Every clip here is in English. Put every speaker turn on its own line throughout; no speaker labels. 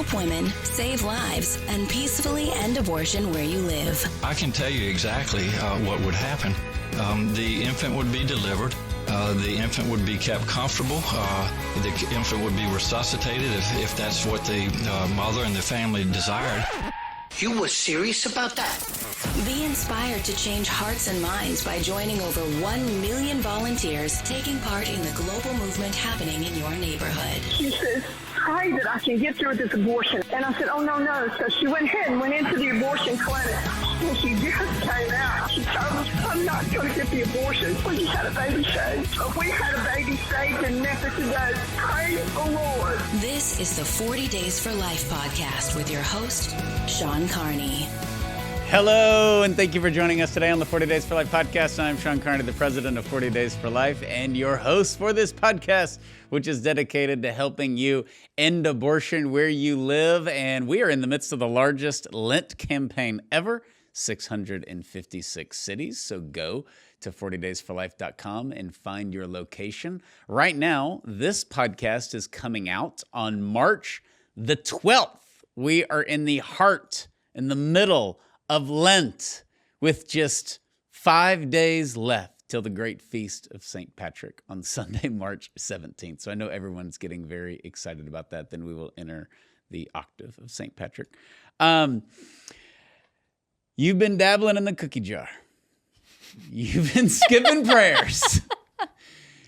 help women save lives and peacefully end abortion where you live.
I can tell you exactly what would happen. The infant would be delivered. The infant would be kept comfortable. The infant would be resuscitated if that's what the mother and the family desired.
You were serious about that?
Be inspired to change hearts and minds by joining over 1 million volunteers taking part in the global movement happening in your neighborhood.
She says, pray that I can get through this abortion. And I said, oh, no. So she went ahead and went into the abortion clinic. When she just came out, she told us, I'm not going to get the abortion. We just had a baby saved. But we had a baby saved in Memphis today. Praise the Lord.
This is the 40 Days for Life podcast with your host, Sean Carney.
Hello, and thank you for joining us today on the 40 Days for Life podcast. I'm Sean Carney, the president of 40 Days for Life, and your host for this podcast, which is dedicated to helping you end abortion where you live. And we are in the midst of the largest Lent campaign ever, 656 cities. So go to 40daysforlife.com and find your location. Right now, this podcast is coming out on March the 12th. We are in the heart, in the middle of Lent, with just 5 days left till the great feast of St. Patrick on Sunday, March 17th. So I know everyone's getting very excited about that. Then we will enter the octave of St. Patrick. You've been dabbling in the cookie jar. You've been skipping prayers.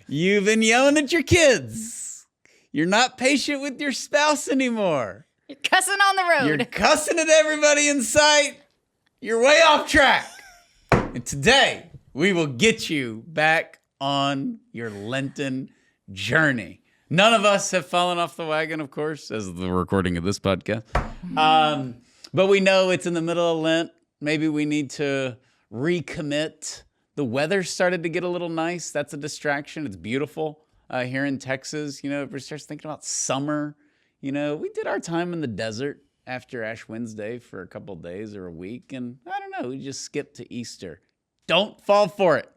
You've been yelling at your kids. You're not patient with your spouse anymore.
You're cussing on the road.
You're cussing at everybody in sight. You're way off track. And today, we will get you back on your Lenten journey. None of us have fallen off the wagon, of course, as of the recording of this podcast. But we know it's in the middle of Lent. Maybe we need to recommit. The weather started to get a little nice. That's a distraction. It's beautiful here in Texas. You know, everybody starts thinking about summer. You know, we did our time in the desert after Ash Wednesday for a couple days or a week. And I don't know, we just skipped to Easter. Don't fall for it.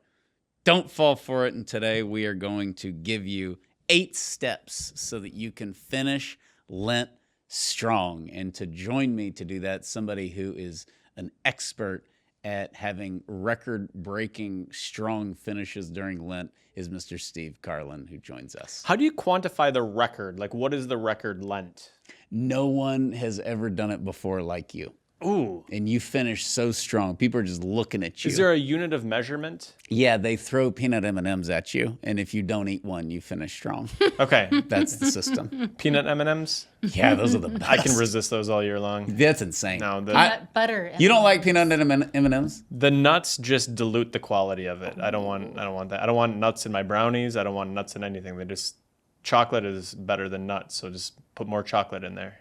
Don't fall for it. And today we are going to give you 8 steps so that you can finish Lent strong. And to join me to do that, somebody who is an expert at having record-breaking strong finishes during Lent is Mr. Steve Carlin, who joins us.
How do you quantify the record? Like, what is the record Lent?
No one has ever done it before like you.
Ooh.
And you finish so strong. People are just looking at you.
Is there a unit of measurement?
Yeah, they throw peanut M&Ms at you, and if you don't eat one, you finish strong.
Okay.
That's the system.
Peanut M&Ms?
Yeah, those are the best.
I can resist those all year long.
That's insane.
No,
Peanut butter.
You don't like peanut M&Ms?
The nuts just dilute the quality of it. I don't want that. I don't want nuts in my brownies. I don't want nuts in anything. Chocolate is better than nuts, so just put more chocolate in there.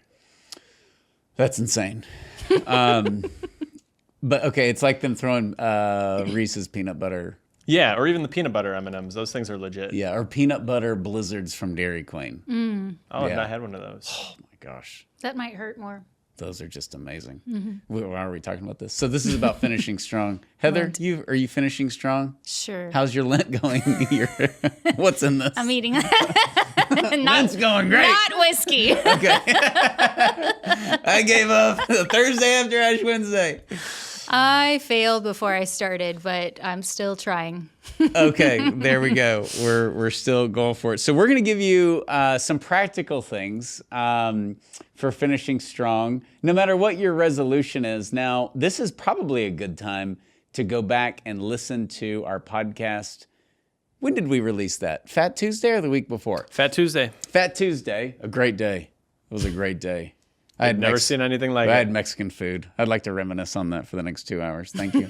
That's insane. But okay, it's like them throwing Reese's peanut butter.
Yeah, or even the peanut butter M&Ms. Those things are legit.
Yeah, or peanut butter blizzards from Dairy Queen.
Oh,
Yeah.
I had one of those.
Oh my gosh.
That might hurt more.
Those are just amazing. Why are we talking about this? So this is about finishing strong. Heather, are you finishing strong?
Sure.
How's your Lent going? What's in this?
I'm eating.
Lent's going great.
Not whiskey.
Okay. I gave up the Thursday after Ash Wednesday.
I failed before I started, but I'm still trying.
Okay, there we go. We're still going for it. So we're going to give you some practical things for finishing strong, no matter what your resolution is. Now, this is probably a good time to go back and listen to our podcast. When did we release that? Fat Tuesday or the week before?
Fat Tuesday.
Fat Tuesday, a great day. It was a great day. I had
Never seen anything like it.
I had Mexican food. I'd like to reminisce on that for the next 2 hours. Thank you.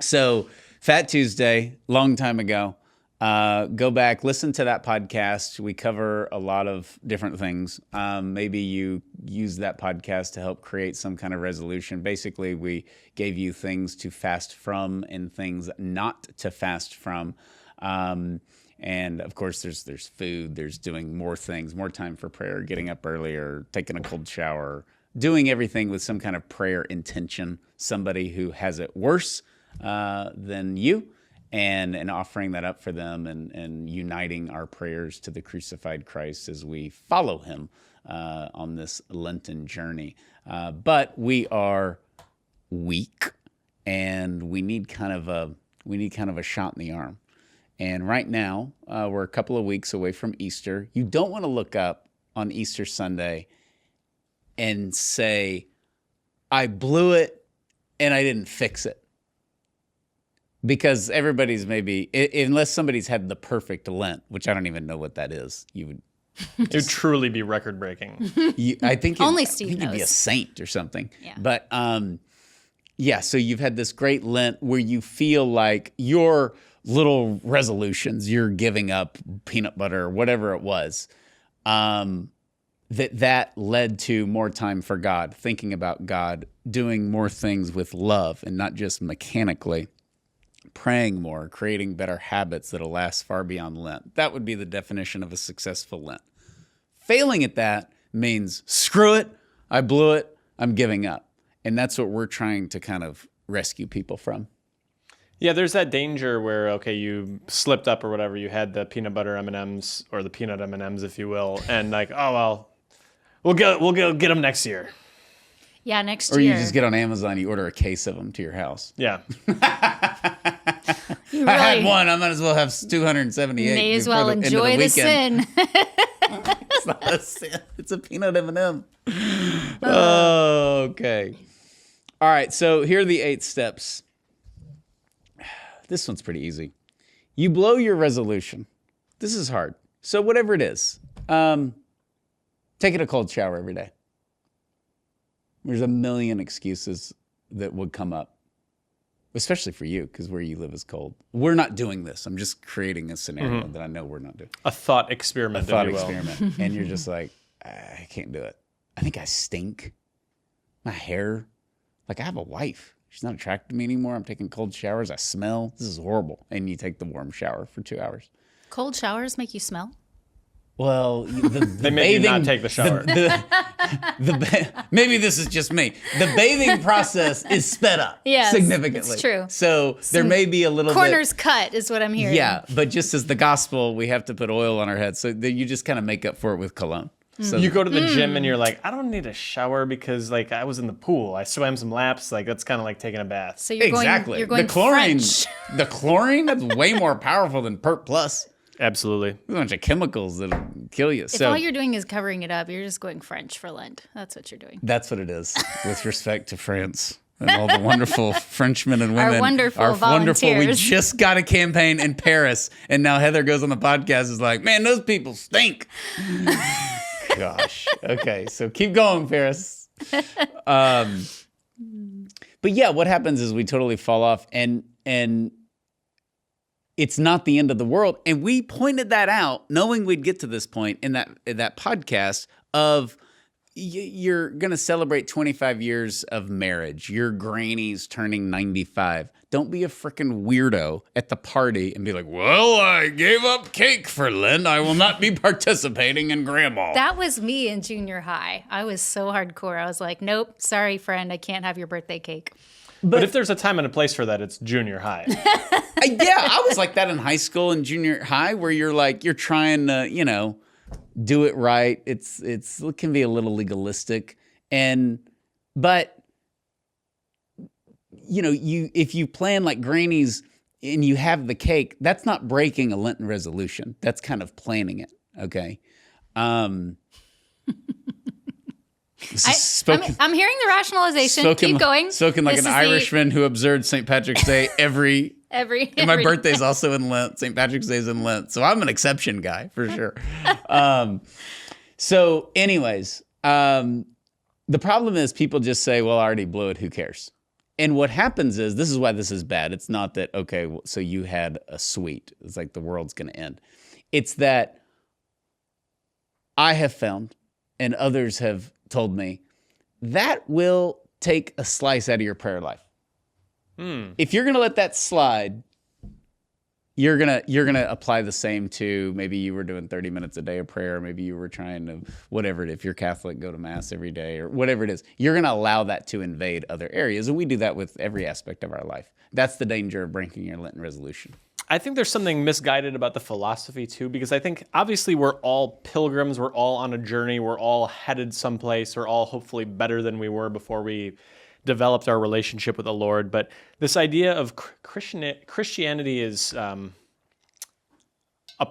So Fat Tuesday, long time ago. Go back, listen to that podcast. We cover a lot of different things. Maybe you use that podcast to help create some kind of resolution. Basically, we gave you things to fast from and things not to fast from. And of course, there's food, there's doing more things, more time for prayer, getting up earlier, taking a cold shower, doing everything with some kind of prayer intention, somebody who has it worse than you, and offering that up for them and uniting our prayers to the crucified Christ as we follow him on this Lenten journey. But we are weak, and we need kind of a shot in the arm. And right now, we're a couple of weeks away from Easter. You don't want to look up on Easter Sunday and say, I blew it and I didn't fix it. Because everybody's maybe, unless somebody's had the perfect Lent, which I don't even know what that is, you would.
It would truly be record breaking.
I think
Only Steve
you'd be a
knows.
saint or something.
Yeah.
But yeah, so you've had this great Lent where you feel like your little resolutions, you're giving up peanut butter or whatever it was, that led to more time for God, thinking about God, doing more things with love and not just mechanically. Praying more, creating better habits that'll last far beyond Lent. That would be the definition of a successful Lent. Failing at that means, screw it, I blew it, I'm giving up. And that's what we're trying to kind of rescue people from.
Yeah, there's that danger where, okay, you slipped up or whatever, you had the peanut butter M&Ms, or the peanut M&Ms, if you will, and like, oh, well, we'll go get them next year.
Yeah, next
Or
year.
you just get on Amazon, you order a case of them to your house.
Yeah.
You
I had
really
one, I might as well have 278.
may as
before
well
the end of
enjoy the
weekend.
sin.
It's not a sin. It's a peanut M&M. Okay. All right. So here are the 8 steps. This one's pretty easy. You blow your resolution. This is hard. So whatever it is, taking a cold shower every day. There's a million excuses that would come up, especially for you, because where you live is cold. We're not doing this. I'm just creating a scenario that I know we're not doing.
A thought experiment,
Thought
if you will.
experiment. And you're just like, I can't do it. I think I stink. My hair. Like, I have a wife. She's not attracted to me anymore. I'm taking cold showers. I smell. This is horrible. And you take the warm shower for 2 hours.
Cold showers make you smell?
Well,
They make you not take the shower.
Maybe this is just me. The bathing process is sped up
Yes,
significantly.
it's true.
So there may be a little
Corners
bit.
cut is what I'm hearing.
Yeah, but just as the gospel, we have to put oil on our heads. So that you just kind of make up for it with cologne. So
You go to the gym and you're like, I don't need a shower because like I was in the pool. I swam some laps. Like that's kind of like taking a bath.
So you're
exactly.
You're going
the chlorine,
French.
the chlorine, that's way more powerful than Pert Plus.
Absolutely.
There's a bunch of chemicals that'll kill you.
If all you're doing is covering it up, you're just going French for Lent. That's what you're doing.
That's what it is, with respect to France and all the wonderful Frenchmen and women.
Our wonderful
wonderful. We
volunteers.
just got a campaign in Paris, and now Heather goes on the podcast is like, man, those people stink. Gosh. Okay, so keep going, Paris. But yeah, what happens is we totally fall off, and it's not the end of the world. And we pointed that out, knowing we'd get to this point in that podcast of you're going to celebrate 25 years of marriage. Your granny's turning 95. Don't be a freaking weirdo at the party and be like, well, I gave up cake for Lent. I will not be participating in grandma.
That was me in junior high. I was so hardcore. I was like, nope, sorry, friend. I can't have your birthday cake.
But if there's a time and a place for that, it's junior high.
Yeah, I was like that in high school and junior high, where you're like, you're trying to, do it right. It can be a little legalistic, but if you plan like grannies and you have the cake, that's not breaking a Lenten resolution. That's kind of planning it. Okay. I'm
hearing the rationalization. Keep going.
Spoken like
This
an
is the-
Irishman who observed St. Patrick's Day and my
every
birthday's also in Lent. St. Patrick's Day's in Lent. So I'm an exception guy for sure. So anyways, the problem is people just say, well, I already blew it. Who cares? And what happens is, this is why this is bad. It's not that, okay, so you had a sweet. It's like the world's going to end. It's that I have found, and others have told me, that will take a slice out of your prayer life. If you're going to let that slide, you're gonna apply the same to, maybe you were doing 30 minutes a day of prayer, maybe you were trying to, whatever it is, if you're Catholic, go to Mass every day, or whatever it is. You're gonna allow that to invade other areas, and we do that with every aspect of our life. That's the danger of breaking your Lenten resolution.
I think there's something misguided about the philosophy too, because I think obviously we're all pilgrims, we're all on a journey, we're all headed someplace, we're all hopefully better than we were before we developed our relationship with the Lord. But this idea of Christianity is a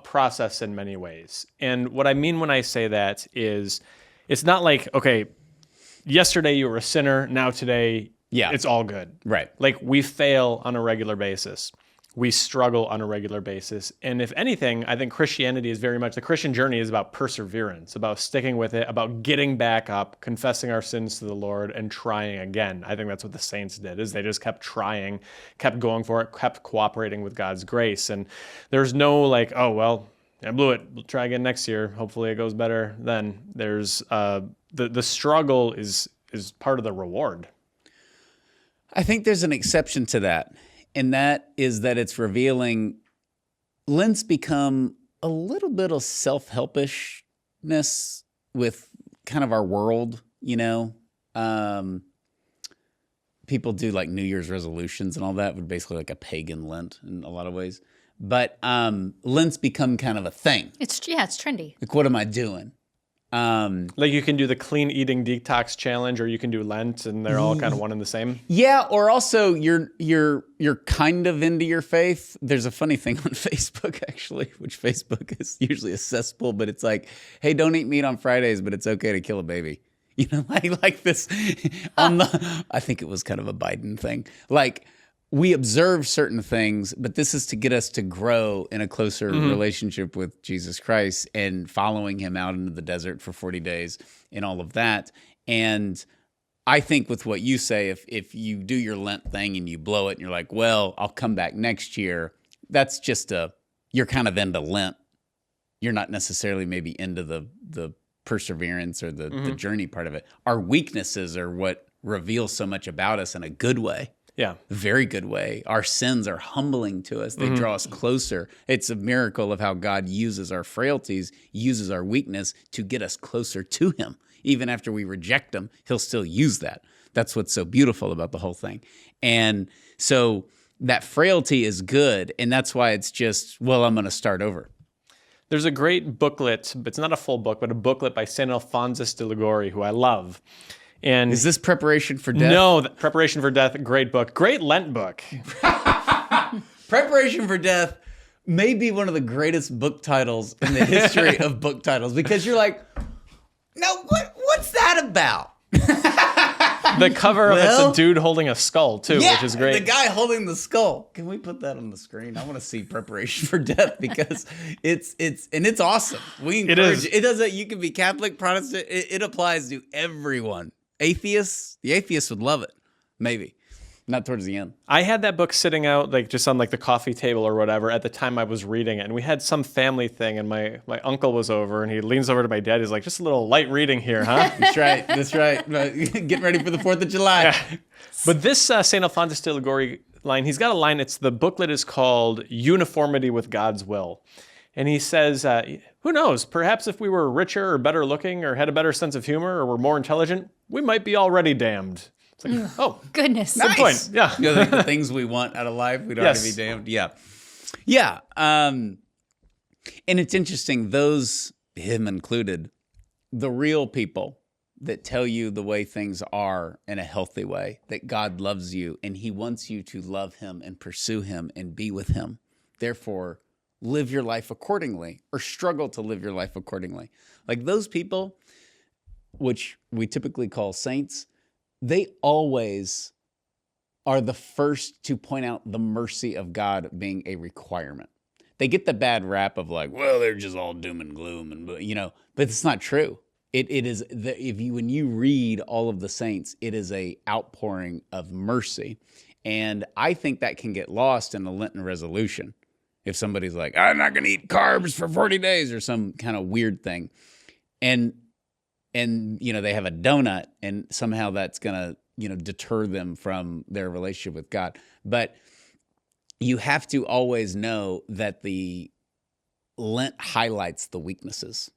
process in many ways. And what I mean when I say that is it's not like, okay, yesterday you were a sinner, now today it's all good.
Right.
Like we fail on a regular basis. We struggle on a regular basis. And if anything, I think Christianity is very much, the Christian journey is about perseverance, about sticking with it, about getting back up, confessing our sins to the Lord, and trying again. I think that's what the saints did, is they just kept trying, kept going for it, kept cooperating with God's grace. And there's no like, oh, well, I blew it. We'll try again next year. Hopefully it goes better then. There's the struggle is part of the reward.
I think there's an exception to that. And that is that it's revealing Lent's become a little bit of self-helpishness with kind of our world, you know. People do like New Year's resolutions and all that, but basically like a pagan Lent in a lot of ways. But Lent's become kind of a thing.
It's trendy.
Like, what am I doing?
Like you can do the clean eating detox challenge, or you can do Lent, and they're all kind of one and the same.
Yeah, or also you're kind of into your faith. There's a funny thing on Facebook actually, which Facebook is usually a cesspool, but it's like, hey, don't eat meat on Fridays, but it's okay to kill a baby. You know, like this on the. I think it was kind of a Biden thing. Like, we observe certain things, but this is to get us to grow in a closer relationship with Jesus Christ and following him out into the desert for 40 days and all of that. And I think with what you say, if you do your Lent thing and you blow it and you're like, well, I'll come back next year, that's just you're kind of into Lent. You're not necessarily maybe into the perseverance or the journey part of it. Our weaknesses are what reveal so much about us in a good way.
Yeah.
Very good way. Our sins are humbling to us. They draw us closer. It's a miracle of how God uses our frailties, uses our weakness to get us closer to him. Even after we reject him, he'll still use that. That's what's so beautiful about the whole thing. And so that frailty is good, and that's why it's just, well, I'm going to start over.
There's a great booklet, but it's not a full book, but a booklet by St. Alphonsus de Liguori, who I love. And
is this Preparation for Death?
No, Preparation for Death, great book. Great Lent book.
Preparation for Death may be one of the greatest book titles in the history of book titles, because you're like, no, what's that about?
The cover of it's a dude holding a skull too, which is great.
The guy holding the skull. Can we put that on the screen? I want to see Preparation for Death, because it's awesome. We encourage it. Doesn't. You can be Catholic, Protestant. It applies to everyone. Atheists, the atheists would love it. Maybe. Not towards the end.
I had that book sitting out like just on like the coffee table or whatever at the time I was reading it. And we had some family thing, and my uncle was over, and he leans over to my dad. He's like, just a little light reading here, huh?
That's right. Getting ready for the 4th of July.
Yeah. But this St. Alphonsus de Liguori line, he's got a line. The booklet is called Uniformity with God's Will. And he says, who knows, perhaps if we were richer or better looking or had a better sense of humor or were more intelligent, we might be already damned. It's like, oh.
Goodness.
Good point. Yeah.
You know, like the things we want out of life, we don't have to be damned. Yeah. Yeah. And it's interesting, those, him included, the real people that tell you the way things are in a healthy way, that God loves you and he wants you to love him and pursue him and be with him. Therefore, live your life accordingly, or struggle to live your life accordingly. Like those people, which we typically call saints, they always are the first to point out the mercy of God being a requirement. They get the bad rap of like, well, they're just all doom and gloom, and but it's not true. It is when you read all of the saints, it is a outpouring of mercy, and I think that can get lost in the Lenten resolution. If somebody's like, I'm not going to eat carbs for 40 days or some kind of weird thing, and they have a donut, and somehow that's going to deter them from their relationship with God. But you have to always know that the Lent highlights the weaknesses.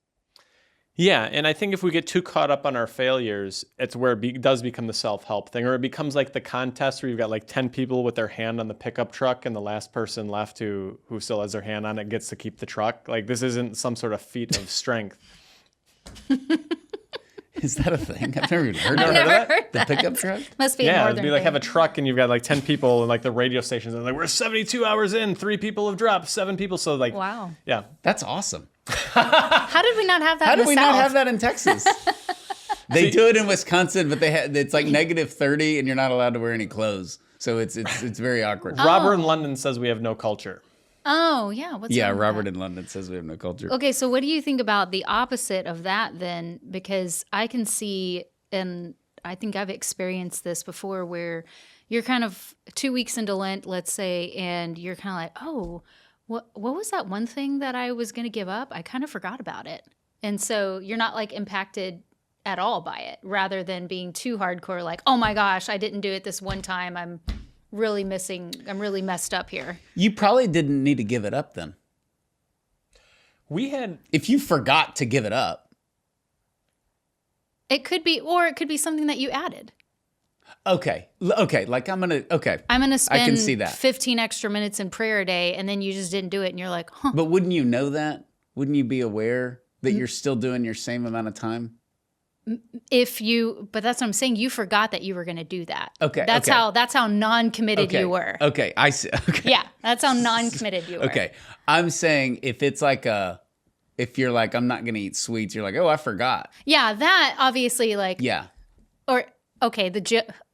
Yeah, and I think if we get too caught up on our failures, it's where it does become the self-help thing, or it becomes like the contest where you've got like 10 people with their hand on the pickup truck, and the last person left who still has their hand on it gets to keep the truck. Like, this isn't some sort of feat of strength.
Is that a thing? I've never even heard of
Never
that.
heard
The pickup truck?
Must be a
Yeah, it'd
northern
be like
thing.
have a truck and you've got like 10 people and like the radio stations and like we're 72 hours in, 3 people have dropped, 7 people. So like,
Wow.
yeah.
That's awesome.
How did we not have that
How
in
do
the
we
South?
not have that in Texas? They do it in Wisconsin, but it's like negative 30 and you're not allowed to wear any clothes. So it's very awkward.
Robert in London says we have no culture.
Oh, yeah. What's
Yeah,
wrong with
Robert
that?
in London says we have no culture.
Okay, so what do you think about the opposite of that then? Because I can see, and I think I've experienced this before, where you're kind of 2 weeks into Lent, let's say, and you're kind of like, oh, what was that one thing that I was going to give up? I kind of forgot about it. And so you're not like impacted at all by it, rather than being too hardcore, like, oh my gosh, I didn't do it this one time. I'm really messed up here.
You probably didn't need to give it up then. If you forgot to give it up.
It could be, or it could be something that you added.
Okay. Like I'm going to
I can
see
spend
that.
15 extra minutes in prayer a day, and then you just didn't do it, and you're like, huh.
But wouldn't you know that? Wouldn't you be aware that you're still doing your same amount of time?
But that's what I'm saying. You forgot that you were going to do that.
Okay,
That's
okay.
how non-committed
Okay.
you were.
Okay, I see. Okay.
Yeah, that's how non-committed you were.
Okay. I'm saying if it's like if you're like, I'm not going to eat sweets, you're like, oh, I forgot.
Yeah, that obviously like,
Yeah.
or okay,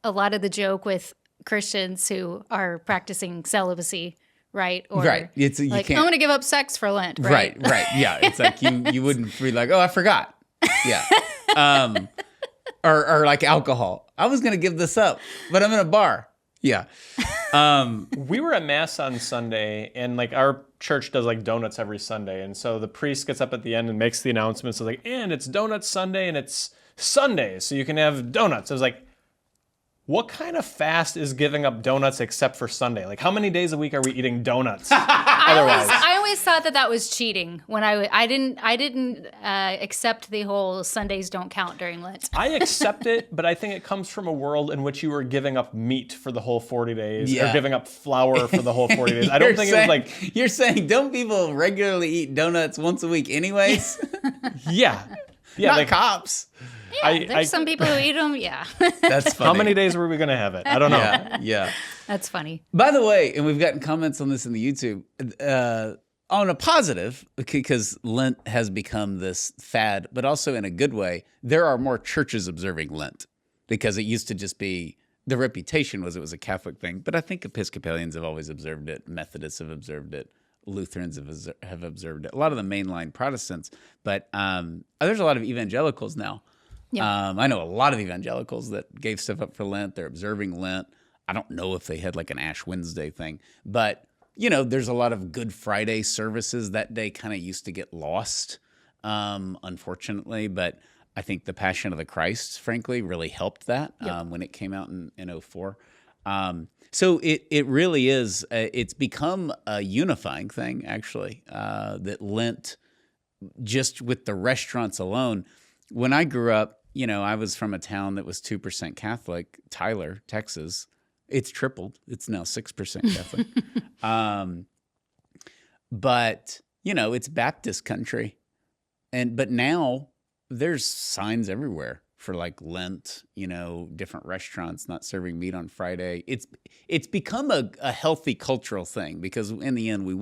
a lot of the joke with Christians who are practicing celibacy, right? Or
Right. It's you
like,
can't.
I'm going to give up sex for Lent, right?
Right. Yeah. It's like you wouldn't be like, oh, I forgot. Yeah. Or like alcohol. I was going to give this up, but I'm in a bar. Yeah.
We were at Mass on Sunday, and like our church does like donuts every Sunday. And so the priest gets up at the end and makes the announcement. So like, and it's Donut Sunday and it's Sunday, so you can have donuts. I was like, what kind of fast is giving up donuts except for Sunday? Like, how many days a week are we eating donuts? Otherwise,
I always thought that was cheating when I didn't accept the whole Sundays don't count during Lent.
I accept it, but I think it comes from a world in which you were giving up meat for the whole 40 days
Yeah.
or giving up flour for the whole 40 days. I don't think it was like,
You're saying, don't people regularly eat donuts once a week anyways?
yeah. Yeah,
Not
like,
cops.
There's some people who eat them. Yeah,
That's funny.
how many days were we going to have it? I don't know.
Yeah.
that's funny.
By the way, and we've gotten comments on this in the YouTube, on a positive, because Lent has become this fad, but also in a good way, there are more churches observing Lent, because it used to just be, the reputation was it was a Catholic thing, but I think Episcopalians have always observed it, Methodists have observed it, Lutherans have observed it, a lot of the mainline Protestants, but there's a lot of evangelicals now.
Yeah.
I know a lot of evangelicals that gave stuff up for Lent. They're observing Lent. I don't know if they had like an Ash Wednesday thing, but there's a lot of Good Friday services that day kind of used to get lost, unfortunately. But I think the Passion of the Christ, frankly, really helped that when it came out in 2004. So it really is. It's become a unifying thing, actually, that Lent, just with the restaurants alone. When I grew up, I was from a town that was 2% Catholic, Tyler, Texas. It's tripled. It's now 6% Catholic. But, it's Baptist country. But now there's signs everywhere for like Lent, different restaurants not serving meat on Friday. It's become a healthy cultural thing, because in the end we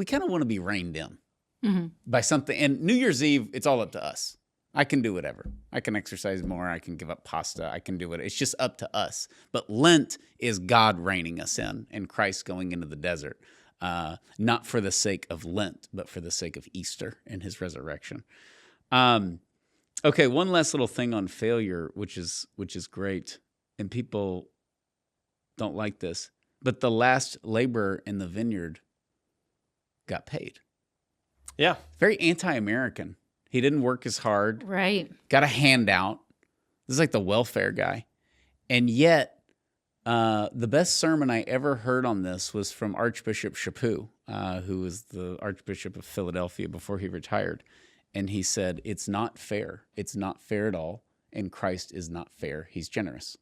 kind of want to be reined in by something. And New Year's Eve, it's all up to us. I can do whatever. I can exercise more. I can give up pasta. I can do it. It's just up to us. But Lent is God reining us in and Christ going into the desert, not for the sake of Lent, but for the sake of Easter and his resurrection. Okay, one last little thing on failure, which is great, and people don't like this, but the last laborer in the vineyard got paid.
Yeah.
Very anti-American. He didn't work as hard.
Right.
Got a handout. This is like the welfare guy. And yet, the best sermon I ever heard on this was from Archbishop Chaput, who was the Archbishop of Philadelphia before he retired. And he said, it's not fair. It's not fair at all. And Christ is not fair. He's generous.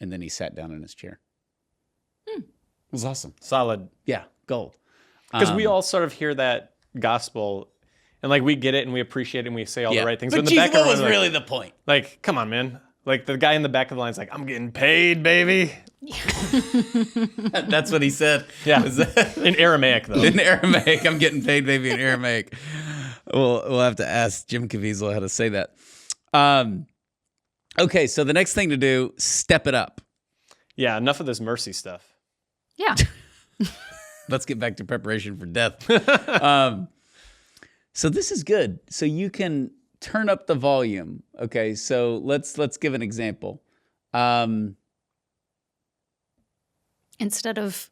And then he sat down in his chair. It was awesome.
Solid.
Yeah, gold.
Because we all sort of hear that gospel and like we get it and we appreciate it and we say all the right things.
But
in the
Jesus,
back
what
of
was
our
really the point?
like, come on, man. Like the guy in the back of the line's like, I'm getting paid, baby.
That's what he said.
Yeah.
Was that-
In Aramaic, though.
in Aramaic. I'm getting paid, baby, in Aramaic. We'll have to ask Jim Caviezel how to say that. Okay, so the next thing to do, step it up.
Yeah, enough of this mercy stuff.
Yeah.
Let's get back to preparation for death. So this is good. So you can turn up the volume. Okay, so let's give an example.
Instead of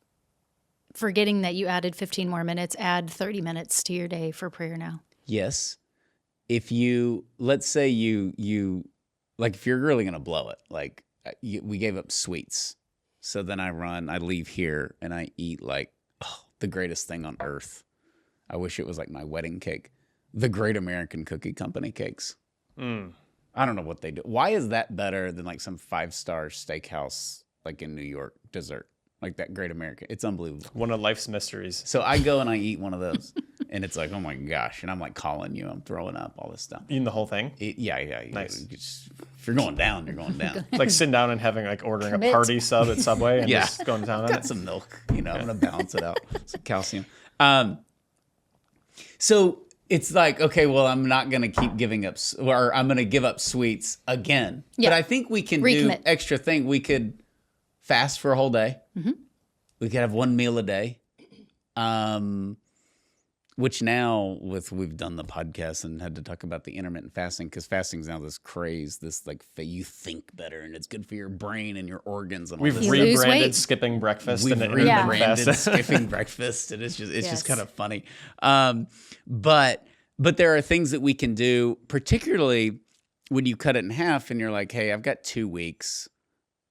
forgetting that you added 15 more minutes, add 30 minutes to your day for prayer now.
Yes. If you, let's say you like if you're really going to blow it, like we gave up sweets. So then I leave here and I eat like the greatest thing on earth. I wish it was like my wedding cake. The Great American Cookie Company cakes. I don't know what they do. Why is that better than like some 5-star steakhouse like in New York dessert? Like that Great American. It's unbelievable.
One of life's mysteries.
So I go and I eat one of those and it's like, oh my gosh. And I'm like calling you. I'm throwing up, all this stuff.
Eating the whole thing?
Yeah.
Nice.
If you're going down, you're going down.
Like sitting down and having like ordering
Commit.
a party sub at Subway and
Yeah.
just going to town on
Got
it.
some milk, I'm going to balance it out. Some calcium. So it's like, okay, well, I'm not going to keep giving up, or I'm going to give up sweets again.
Yeah.
But I think we can
Recommit.
do extra thing. We could fast for a whole day.
Mm-hmm.
We could have one meal a day. Which now we've done the podcast and had to talk about the intermittent fasting because fasting's now this craze, this like you think better and it's good for your brain and your organs and all
We've
this.
You lose
rebranded
weight.
skipping breakfast
We've
and intermittent
rebranded
fast.
skipping breakfast, and it's
Yes.
just kind of funny. But there are things that we can do, particularly when you cut it in half and you're like, hey, I've got 2 weeks.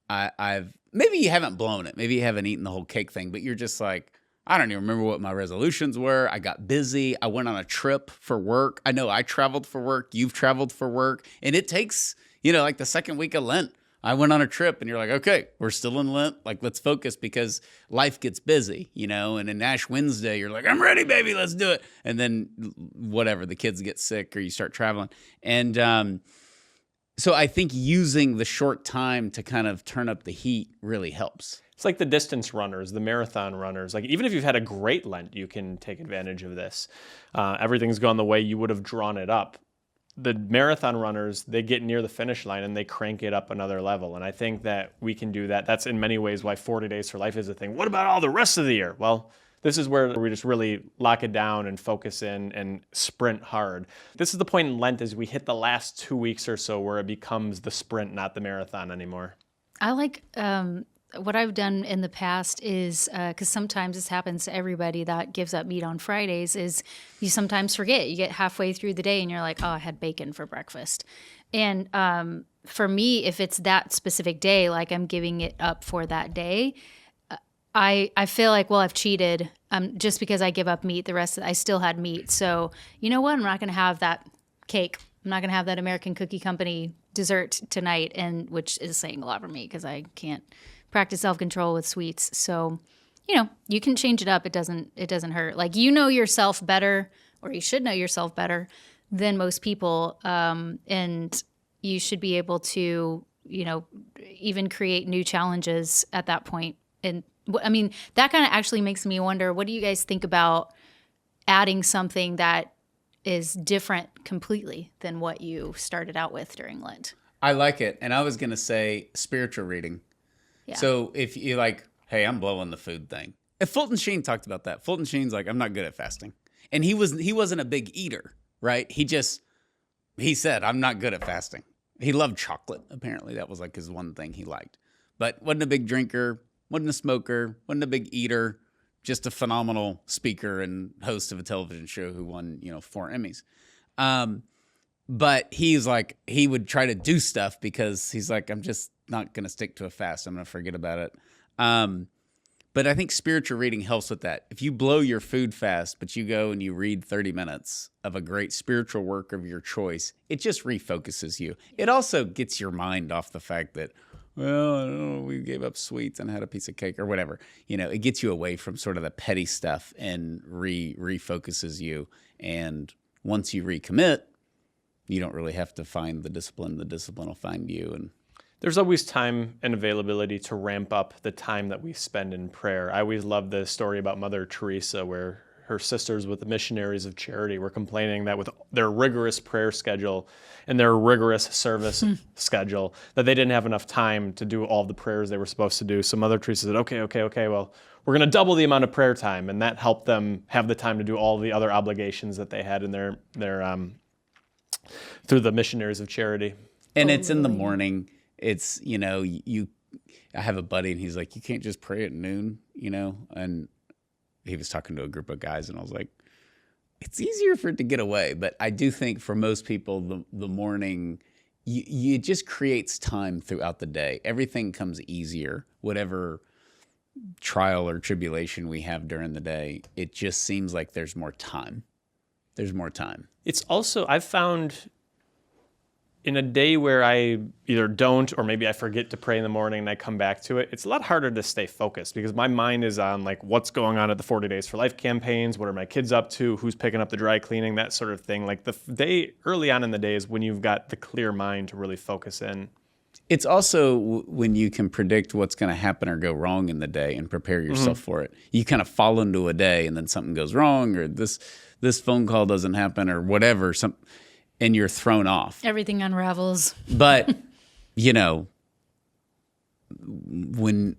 I've maybe you haven't blown it, maybe you haven't eaten the whole cake thing, but you're just like, I don't even remember what my resolutions were. I got busy. I went on a trip for work. I know I traveled for work. You've traveled for work. And it takes, like the second week of Lent, I went on a trip and you're like, okay, we're still in Lent. Like, let's focus because life gets busy, and in Ash Wednesday, you're like, I'm ready, baby. Let's do it. And then whatever, the kids get sick or you start traveling. And so I think using the short time to kind of turn up the heat really helps.
It's like the distance runners, the marathon runners. Like even if you've had a great Lent, you can take advantage of this. Everything's gone the way you would have drawn it up. The marathon runners, they get near the finish line and they crank it up another level. And I think that we can do that. That's in many ways why 40 Days for Life is a thing. What about all the rest of the year? Well, this is where we just really lock it down and focus in and sprint hard. This is the point in Lent as we hit the last 2 weeks or so where it becomes the sprint, not the marathon anymore.
I like what I've done in the past is, because sometimes this happens to everybody that gives up meat on Fridays, is you sometimes forget. You get halfway through the day and you're like, oh, I had bacon for breakfast. And for me, if it's that specific day, like I'm giving it up for that day, I feel like, well, I've cheated just because I give up meat. The rest of I still had meat. So you know what? I'm not going to have that cake. I'm not going to have that American Cookie Company dessert tonight, and which is saying a lot for me because I can't practice self-control with sweets. So, you can change it up. It doesn't hurt. Like, yourself better, or you should know yourself better than most people. And you should be able to, even create new challenges at that point. And I mean, that kind of actually makes me wonder, what do you guys think about adding something that is different completely than what you started out with during Lent?
I like it. And I was going to say spiritual reading.
Yeah.
So if you're like, hey, I'm blowing the food thing. If Fulton Sheen talked about that. Fulton Sheen's like, I'm not good at fasting. And he wasn't a big eater, right? He said, I'm not good at fasting. He loved chocolate, apparently. That was like his one thing he liked. But wasn't a big drinker, wasn't a smoker, wasn't a big eater, just a phenomenal speaker and host of a television show who won, 4 Emmys. But he's like, he would try to do stuff because he's like, I'm just not going to stick to a fast. I'm going to forget about it. But I think spiritual reading helps with that. If you blow your food fast, but you go and you read 30 minutes of a great spiritual work of your choice, it just refocuses you. It also gets your mind off the fact that, well, I don't know, we gave up sweets and had a piece of cake or whatever. It gets you away from sort of the petty stuff and refocuses you. And once you recommit, you don't really have to find the discipline. The discipline will find you. And
there's always time and availability to ramp up the time that we spend in prayer. I always love the story about Mother Teresa, where her sisters with the Missionaries of Charity were complaining that with their rigorous prayer schedule and their rigorous service schedule, that they didn't have enough time to do all the prayers they were supposed to do. So Mother Teresa said, okay, well, we're going to double the amount of prayer time. And that helped them have the time to do all the other obligations that they had in their through the Missionaries of Charity.
And it's in the morning. It's, I have a buddy and he's like, you can't just pray at noon, and he was talking to a group of guys and I was like, it's easier for it to get away. But I do think for most people, the morning, it just creates time throughout the day. Everything comes easier, whatever trial or tribulation we have during the day. It just seems like there's more time. It's
also, I've found in a day where I either don't or maybe I forget to pray in the morning and I come back to it, it's a lot harder to stay focused because my mind is on like what's going on at the 40 Days for Life campaigns, what are my kids up to, who's picking up the dry cleaning, that sort of thing. Like the day early on in the day is when you've got the clear mind to really focus in.
It's also when you can predict what's going to happen or go wrong in the day and prepare yourself for it. You kind of fall into a day and then something goes wrong or this phone call doesn't happen or whatever, and you're thrown off.
Everything unravels.
But, when,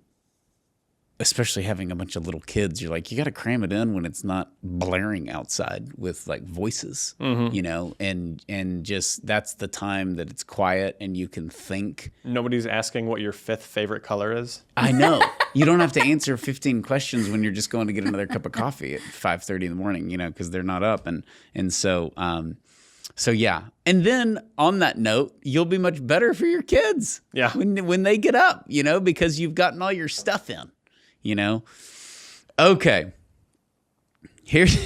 especially having a bunch of little kids, you're like, you got to cram it in when it's not blaring outside with like voices, and just that's the time that it's quiet and you can think.
Nobody's asking what your 5th favorite color is.
I know. You don't have to answer 15 questions when you're just going to get another cup of coffee at 5:30 in the morning, because they're not up. And so yeah. And then on that note, you'll be much better for your kids.
Yeah.
When they get up, because you've gotten all your stuff in, Okay. Here's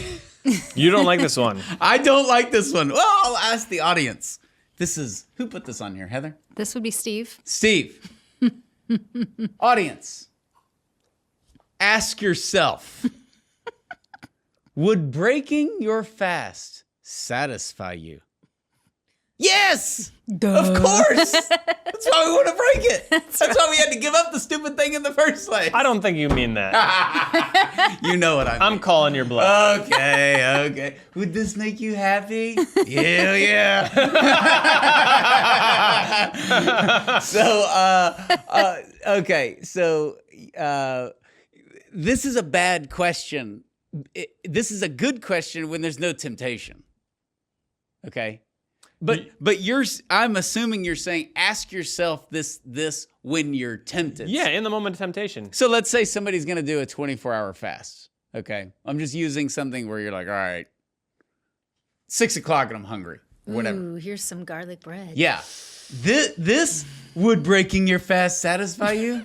You don't like this one.
I don't like this one. Well, I'll ask the audience. Who put this on here, Heather?
This would be Steve.
Steve. Audience. Ask yourself, would breaking your fast satisfy you? Yes!
Duh.
Of course! That's why we want to break it. That's why we had to give up the stupid thing in the first place.
I don't think you mean that.
You know what I mean.
I'm calling your bluff.
Okay. Would this make you happy? Hell yeah. So, this is a bad question. This is a good question when there's no temptation. Okay? But I'm assuming you're saying ask yourself this when you're tempted.
Yeah, in the moment of temptation.
So let's say somebody's going to do a 24-hour fast. Okay? I'm just using something where you're like, all right, 6 o'clock and I'm hungry. Whatever.
Ooh, here's some garlic bread.
Yeah. This would breaking your fast satisfy you?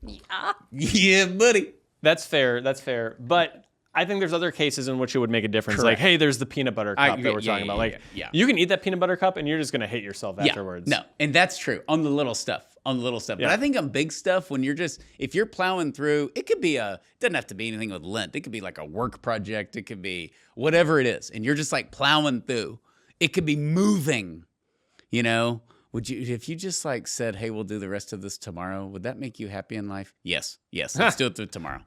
Yeah.
Yeah, buddy.
That's fair. But I think there's other cases in which it would make a difference.
Correct.
Like, hey, there's the peanut butter cup that we're talking about. Like, you can eat that peanut butter cup and you're just going to hate yourself afterwards.
No, and that's true on the little stuff.
Yeah.
But I think on big stuff, when if you're plowing through, it doesn't have to be anything with Lent. It could be like a work project. It could be whatever it is. And you're just like plowing through. It could be moving, if you just like said, hey, we'll do the rest of this tomorrow, would that make you happy in life? Yes. Let's do it through tomorrow.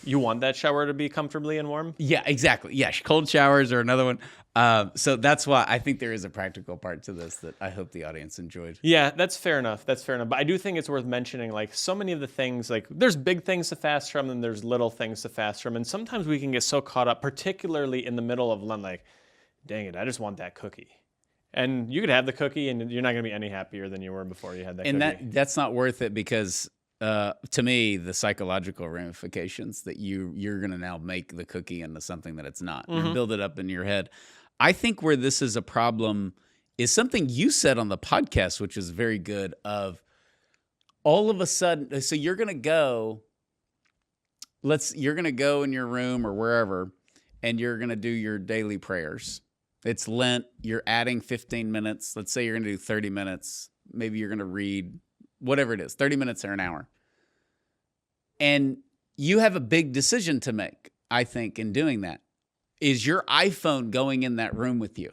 You want that shower to be comfortably and warm?
Yeah, exactly. Yeah, cold showers are another one. So that's why I think there is a practical part to this that I hope the audience enjoyed.
Yeah, that's fair enough. But I do think it's worth mentioning, like, so many of the things, like, there's big things to fast from and there's little things to fast from. And sometimes we can get so caught up, particularly in the middle of Lent, like, dang it, I just want that cookie. And you could have the cookie and you're not going to be any happier than you were before you had that cookie.
And that's not worth it because to me, the psychological ramifications that you're going to now make the cookie into something that it's not. Mm-hmm. Build it up in your head. I think where this is a problem is something you said on the podcast, which is very good, of all of a sudden, so you're going to go, you're going to go in your room or wherever, and you're going to do your daily prayers. It's Lent. You're adding 15 minutes. Let's say you're going to do 30 minutes. Maybe you're going to read whatever it is, 30 minutes or an hour. And you have a big decision to make, I think, in doing that. Is your iPhone going in that room with you?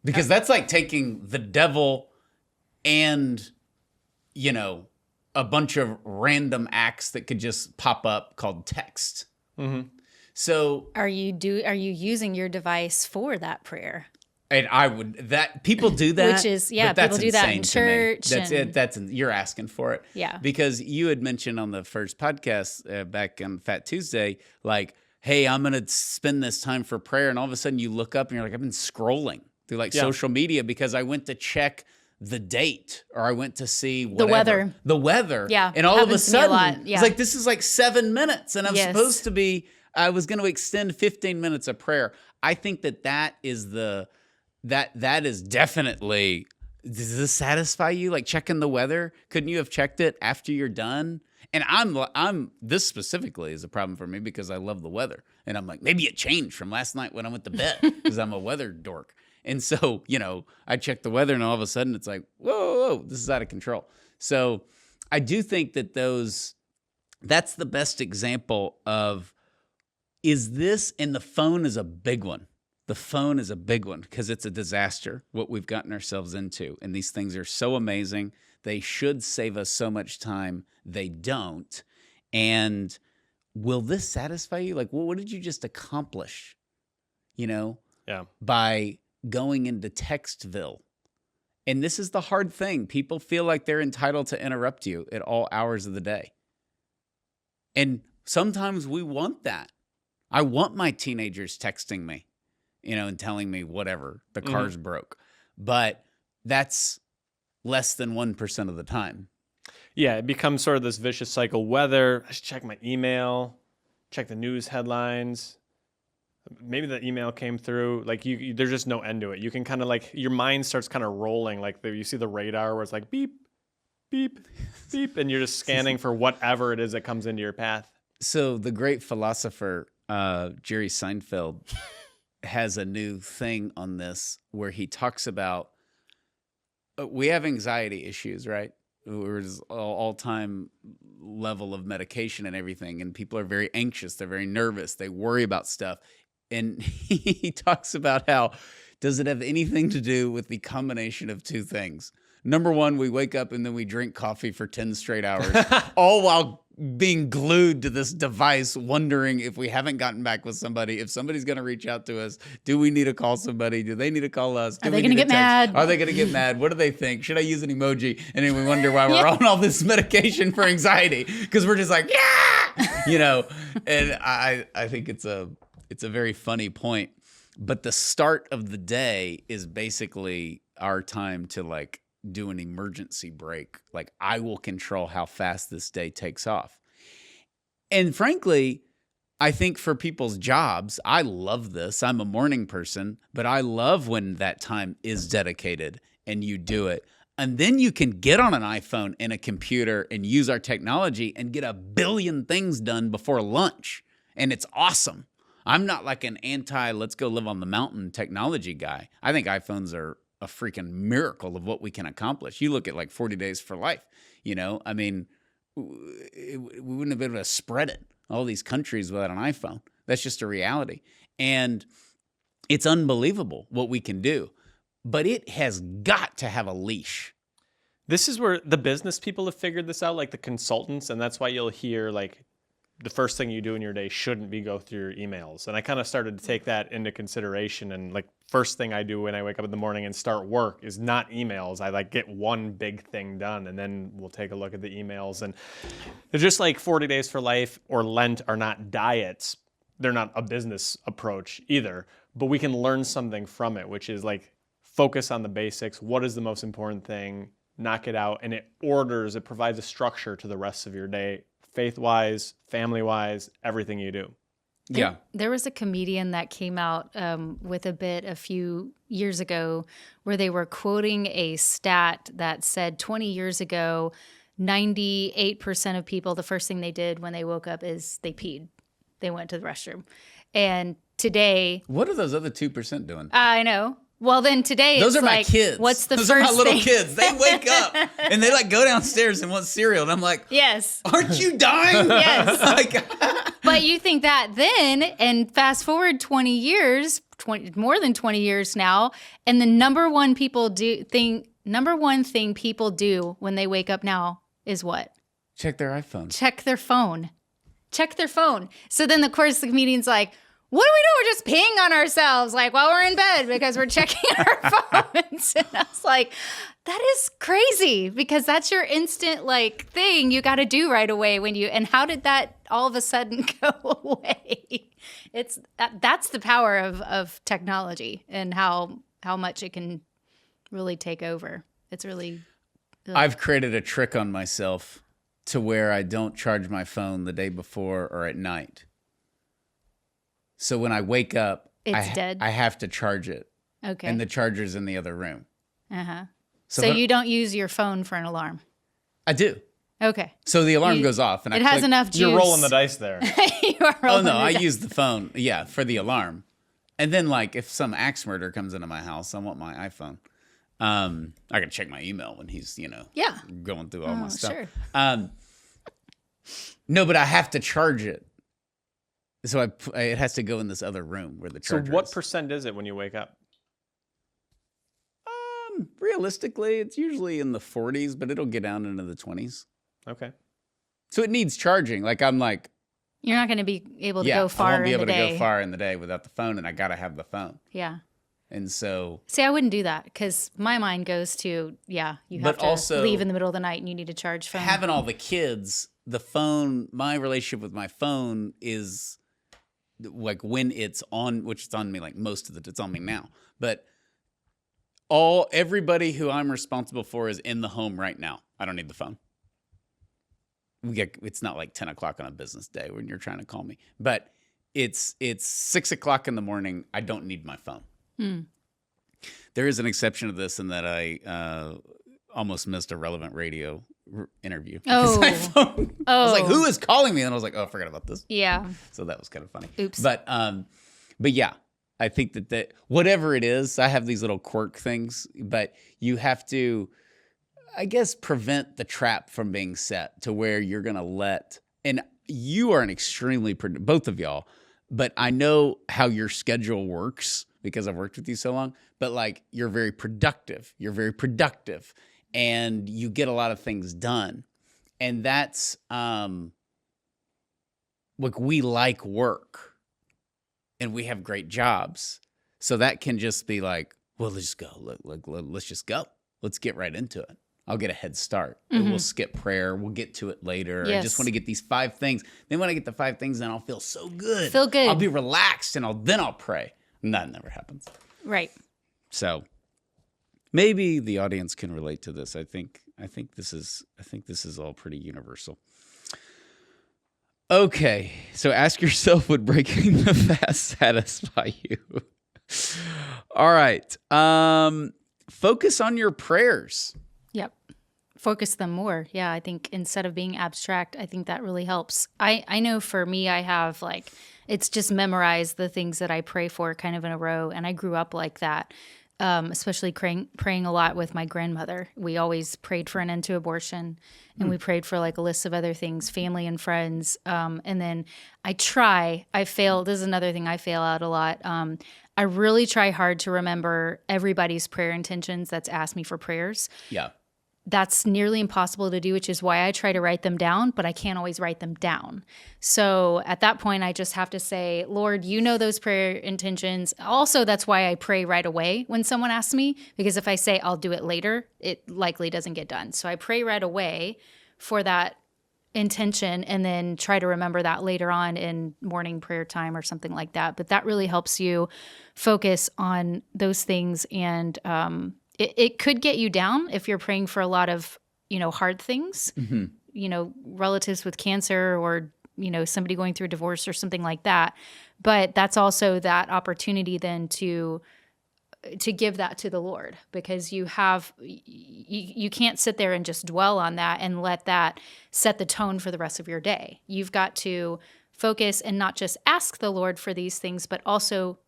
Because that's like taking the devil and, you know, a bunch of random acts that could just pop up called text. Mm-hmm. So
are you using your device for that prayer?
And I would, that people do that,
which is, yeah, people do that in church.
You're asking for it.
Yeah.
Because you had mentioned on the first podcast back on Fat Tuesday, like, hey, I'm going to spend this time for prayer. And all of a sudden you look up and you're like, I've been scrolling through like social media because I went to check the date or I went to see whatever. The weather.
Yeah.
And all of a sudden,
Yeah.
it's like, this is like 7 minutes and I'm supposed to be, I was going to extend 15 minutes of prayer. I think that is that is definitely, does this satisfy you? Like checking the weather? Couldn't you have checked it after you're done? And this specifically is a problem for me because I love the weather. And I'm like, maybe it changed from last night when I went to bed because I'm a weather dork. And so, you know, I check the weather and all of a sudden it's like, whoa, this is out of control. So I do think that that's the best example of, is this, and the phone is a big one. The phone is a big one because it's a disaster, what we've gotten ourselves into. And these things are so amazing. They should save us so much time. They don't. And will this satisfy you? Like, well, what did you just accomplish, you know, by going into Textville? And this is the hard thing. People feel like they're entitled to interrupt you at all hours of the day. And sometimes we want that. I want my teenagers texting me, you know, and telling me whatever, the car's broke. But that's less than 1% of the time.
Yeah, it becomes sort of this vicious cycle. Whether I should check my email, check the news headlines. Maybe the email came through. Like there's just no end to it. You can kind of like, your mind starts kind of rolling. Like you see the radar where it's like beep, beep, beep. And you're just scanning for whatever it is that comes into your path.
So the great philosopher, Jerry Seinfeld, has a new thing on this where he talks about, we have anxiety issues, right? There's all-time level of medication and everything, and people are very anxious. They're very nervous. They worry about stuff. And he talks about how, does it have anything to do with the combination of two things? Number one, we wake up and then we drink coffee for 10 straight hours, all while being glued to this device, wondering if we haven't gotten back with somebody, if somebody's going to reach out to us. Do we need to call somebody? Do they need to call us?
Are they going to get mad?
Are they going to get mad? What do they think? Should I use an emoji? And then we wonder why we're on all this medication for anxiety because we're just like, yeah, you know. And I think it's a very funny point. But the start of the day is basically our time to like do an emergency break. Like, I will control how fast this day takes off. And frankly, I think for people's jobs, I love this. I'm a morning person, but I love when that time is dedicated and you do it. And then you can get on an iPhone and a computer and use our technology and get a billion things done before lunch. And it's awesome. I'm not like an let's go live on the mountain technology guy. I think iPhones are a freaking miracle of what we can accomplish. You look at like 40 Days for Life, you know, I mean, we wouldn't have been able to spread it, all these countries without an iPhone. That's just a reality. And it's unbelievable what we can do, but it has got to have a leash.
This is where the business people have figured this out, like the consultants. And that's why you'll hear like, the first thing you do in your day shouldn't be go through your emails. And I kind of started to take that into consideration. And like first thing I do when I wake up in the morning and start work is not emails. I like get one big thing done and then we'll take a look at the emails. And they're just like 40 Days for Life or Lent are not diets. They're not a business approach either, but we can learn something from it, which is like focus on the basics. What is the most important thing? Knock it out. And it provides a structure to the rest of your day. Faith-wise, family-wise, everything you do.
Yeah.
There was a comedian that came out with a bit a few years ago where they were quoting a stat that said 20 years ago, 98% of people, the first thing they did when they woke up is they peed. They went to the restroom. And today,
What are those other 2% doing?
I know. Well, then today
Those
it's
are my
like,
kids.
what's the
Those
first
are my little
thing?
kids. They wake up and they like go downstairs and want cereal. And I'm like,
Yes.
aren't you dying?
Yes.
Like,
But you think that then, and fast forward 20 years, more than 20 years now, and the number one thing people do when they wake up now is what?
check their iPhone.
Check their phone. Check their phone. So then, of course, the comedian's like, what do we do? We're just peeing on ourselves, like while we're in bed because we're checking our phones. And I was like, that is crazy because that's your instant like thing you got to do right away and how did that all of a sudden go away? That's the power of technology and how much it can really take over. It's really.
I've created a trick on myself to where I don't charge my phone the day before or at night. So when I wake up,
It's dead?
I have to charge it.
Okay.
And the charger's in the other room.
Uh-huh.
So
So
when-
you don't use your phone for an alarm.
I do.
Okay.
So the alarm goes off and
It
I
has
click.
enough juice.
You're rolling the dice there.
You are
Oh
rolling
no,
the
I
dice.
use the phone, for the alarm. And then like if some axe murderer comes into my house, I want my iPhone. I can check my email when he's,
Yeah.
going through all my stuff.
Sure.
No, but I have to charge it. So it has to go in this other room where the
So
charger
what
is.
percent is it when you wake up?
Realistically, it's usually in the 40s, but it'll get down into the 20s.
Okay.
So it needs charging. Like I'm like,
You're not going to be able to
I
go far
won't be
in
able
the
to
day.
go far in the day without the phone, and I gotta have the phone.
Yeah.
And so,
See, I wouldn't do that because my mind goes to, you have
But
to
also-
leave in the middle of the night and you need to charge phone.
having all the kids, the phone, my relationship with my phone is like when it's on, which it's on me like most of it's on me now, but everybody who I'm responsible for is in the home right now. I don't need the phone. It's not like 10 o'clock on a business day when you're trying to call me, but it's 6 o'clock in the morning. I don't need my phone. There is an exception to this in that I almost missed a relevant radio interview. because my phone, I was like, who is calling me? And I was like, oh, I forgot about this.
Yeah.
So that was kind of funny.
Oops.
But yeah, I think that whatever it is, I have these little quirk things, but you have to, I guess, prevent the trap from being set to where you're going to and you are an extremely, both of y'all, but I know how your schedule works because I've worked with you so long, but like you're very productive. And you get a lot of things done. And that's like we like work and we have great jobs. So that can just be like, well, let's just go. Let's just go. Let's get right into it. I'll get a head start. And we'll skip prayer. We'll get to it later. I
Yes.
just want to get these 5 things. Then when I get the 5 things, then I'll feel so good.
Feel good.
I'll be relaxed and then I'll pray. And that never happens.
Right.
So maybe the audience can relate to this. I think this is all pretty universal. Okay, so ask yourself, would breaking the fast satisfy you? All right. Focus on your prayers.
Yep. Focus them more. Yeah, I think instead of being abstract, I think that really helps. I know for me, I have it's just memorized the things that I pray for kind of in a row. And I grew up like that, especially praying a lot with my grandmother. We always prayed for an end to abortion and we prayed for a list of other things, family and friends. And then I fail. This is another thing I fail at a lot. I really try hard to remember everybody's prayer intentions that's asked me for prayers.
Yeah.
That's nearly impossible to do, which is why I try to write them down, but I can't always write them down. So at that point, I just have to say, Lord, you know those prayer intentions. Also, that's why I pray right away when someone asks me, because if I say I'll do it later, it likely doesn't get done. So I pray right away for that intention and then try to remember that later on in morning prayer time or something like that. But that really helps you focus on those things, and it could get you down if you're praying for a lot of, hard things, relatives with cancer or somebody going through a divorce or something like that. But that's also that opportunity then to give that to the Lord, because you can't sit there and just dwell on that and let that set the tone for the rest of your day. You've got to focus and not just ask the Lord for these things, but also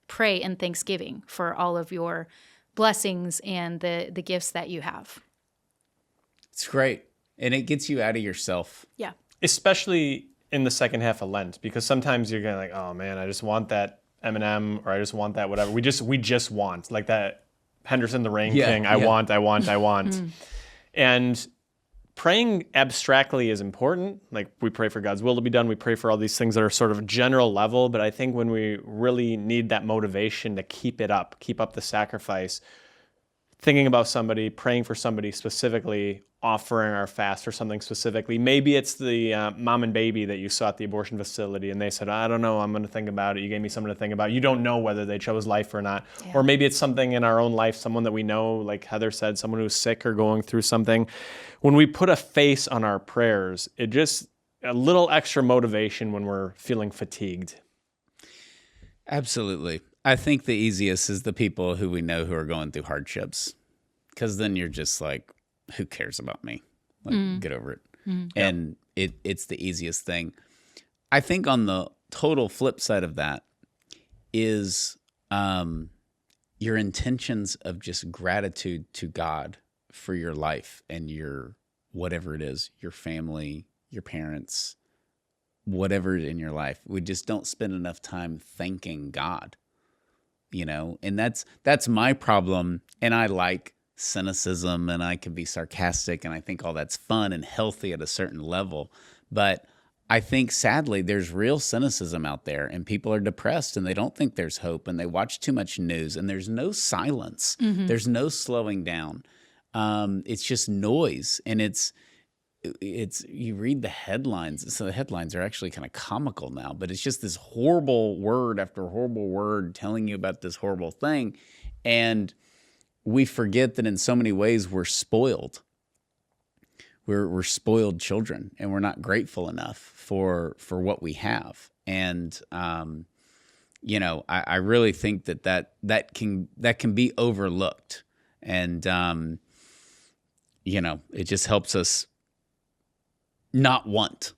pray in thanksgiving for all of your blessings and the gifts that you have.
It's great. And it gets you out of yourself.
Yeah.
Especially in the second half of Lent, because sometimes you're going to like, oh man, I just want that M&M, or I just want that whatever. We just want, like that Henderson the Rain King. I want. And praying abstractly is important. Like we pray for God's will to be done. We pray for all these things that are sort of general level. But I think when we really need that motivation to keep up the sacrifice, thinking about somebody, praying for somebody specifically, offering our fast for something specifically. Maybe it's the mom and baby that you saw at the abortion facility and they said, I don't know, I'm going to think about it. You gave me something to think about. You don't know whether they chose life or not. Yeah. Or maybe it's something in our own life, someone that we know, like Heather said, someone who's sick or going through something. When we put a face on our prayers, it just a little extra motivation when we're feeling fatigued.
Absolutely. I think the easiest is the people who we know who are going through hardships, because then you're just like, who cares about me? Like, get over it. And it's the easiest thing. I think on the total flip side of that is your intentions of just gratitude to God for your life and your whatever it is, your family, your parents, whatever in your life. We just don't spend enough time thanking God, and that's my problem. And I like cynicism, and I can be sarcastic, and I think all that's fun and healthy at a certain level. But I think sadly there's real cynicism out there, and people are depressed and they don't think there's hope, and they watch too much news, and there's no silence. There's no slowing down. It's just noise, and it's you read the headlines. So the headlines are actually kind of comical now, but it's just this horrible word after horrible word telling you about this horrible thing. And we forget that in so many ways we're spoiled. We're spoiled children, and we're not grateful enough for what we have. And I really think that can be overlooked, and it just helps us not want.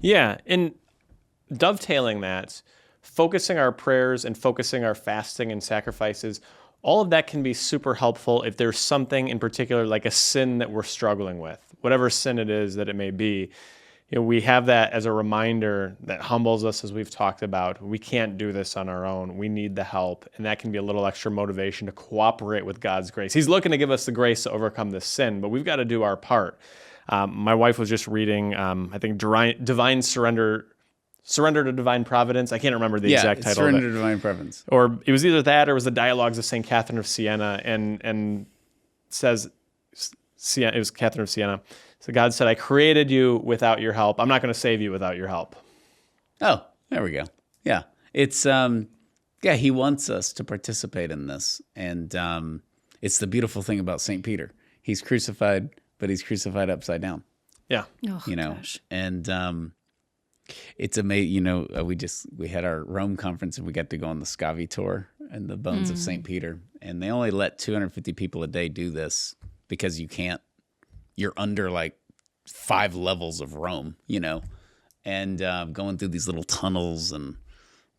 Yeah, and dovetailing that, focusing our prayers and focusing our fasting and sacrifices, all of that can be super helpful if there's something in particular, like a sin that we're struggling with, whatever sin it is that it may be. We have that as a reminder that humbles us, as we've talked about. We can't do this on our own. We need the help, and that can be a little extra motivation to cooperate with God's grace. He's looking to give us the grace to overcome this sin, but we've got to do our part. My wife was just reading, I think, Divine Surrender to Divine Providence. I can't remember the exact title
Surrender
of it.
to Divine Providence.
Or it was either that or it was the Dialogues of St. Catherine of Siena, and says, it was Catherine of Siena. So God said, I created you without your help. I'm not going to save you without your help.
Oh, there we go. Yeah. It's, he wants us to participate in this. And it's the beautiful thing about St. Peter. He's crucified, but he's crucified upside down.
Yeah.
Oh, gosh.
And it's amazing. We had our Rome conference, and we got to go on the Scavi tour and the bones of St. Peter. And they only let 250 people a day do this because you're under like 5 levels of Rome, and going through these little tunnels, and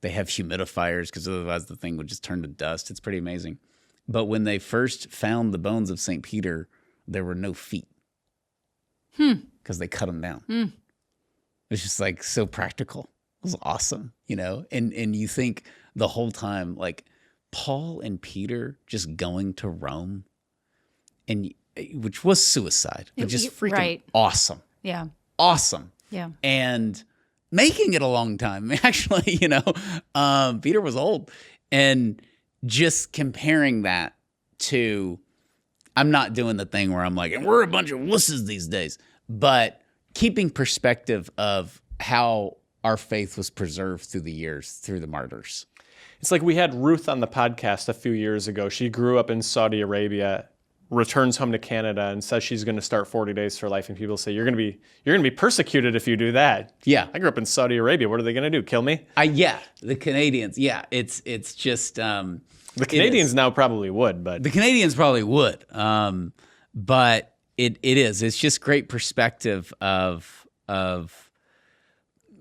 they have humidifiers because otherwise the thing would just turn to dust. It's pretty amazing. But when they first found the bones of St. Peter, there were no feet because they cut them down. It's just like so practical. It was awesome, and you think the whole time, like Paul and Peter just going to Rome, which was suider, but just freaking awesome.
Yeah.
Awesome.
Yeah.
And making it a long time. Actually, Peter was old. And just comparing that to, I'm not doing the thing where I'm like, and we're a bunch of wusses these days, but keeping perspective of how our faith was preserved through the years, through the martyrs.
It's like we had Ruth on the podcast a few years ago. She grew up in Saudi Arabia, returns home to Canada and says she's going to start 40 days for life, and people say you're going to be persecuted if you do that.
Yeah.
I grew up in Saudi Arabia. What are they going to do? Kill me?
Yeah, the Canadians. Yeah, it's just
The Canadians now probably would, but
the Canadians probably would. But it is. It's just great perspective of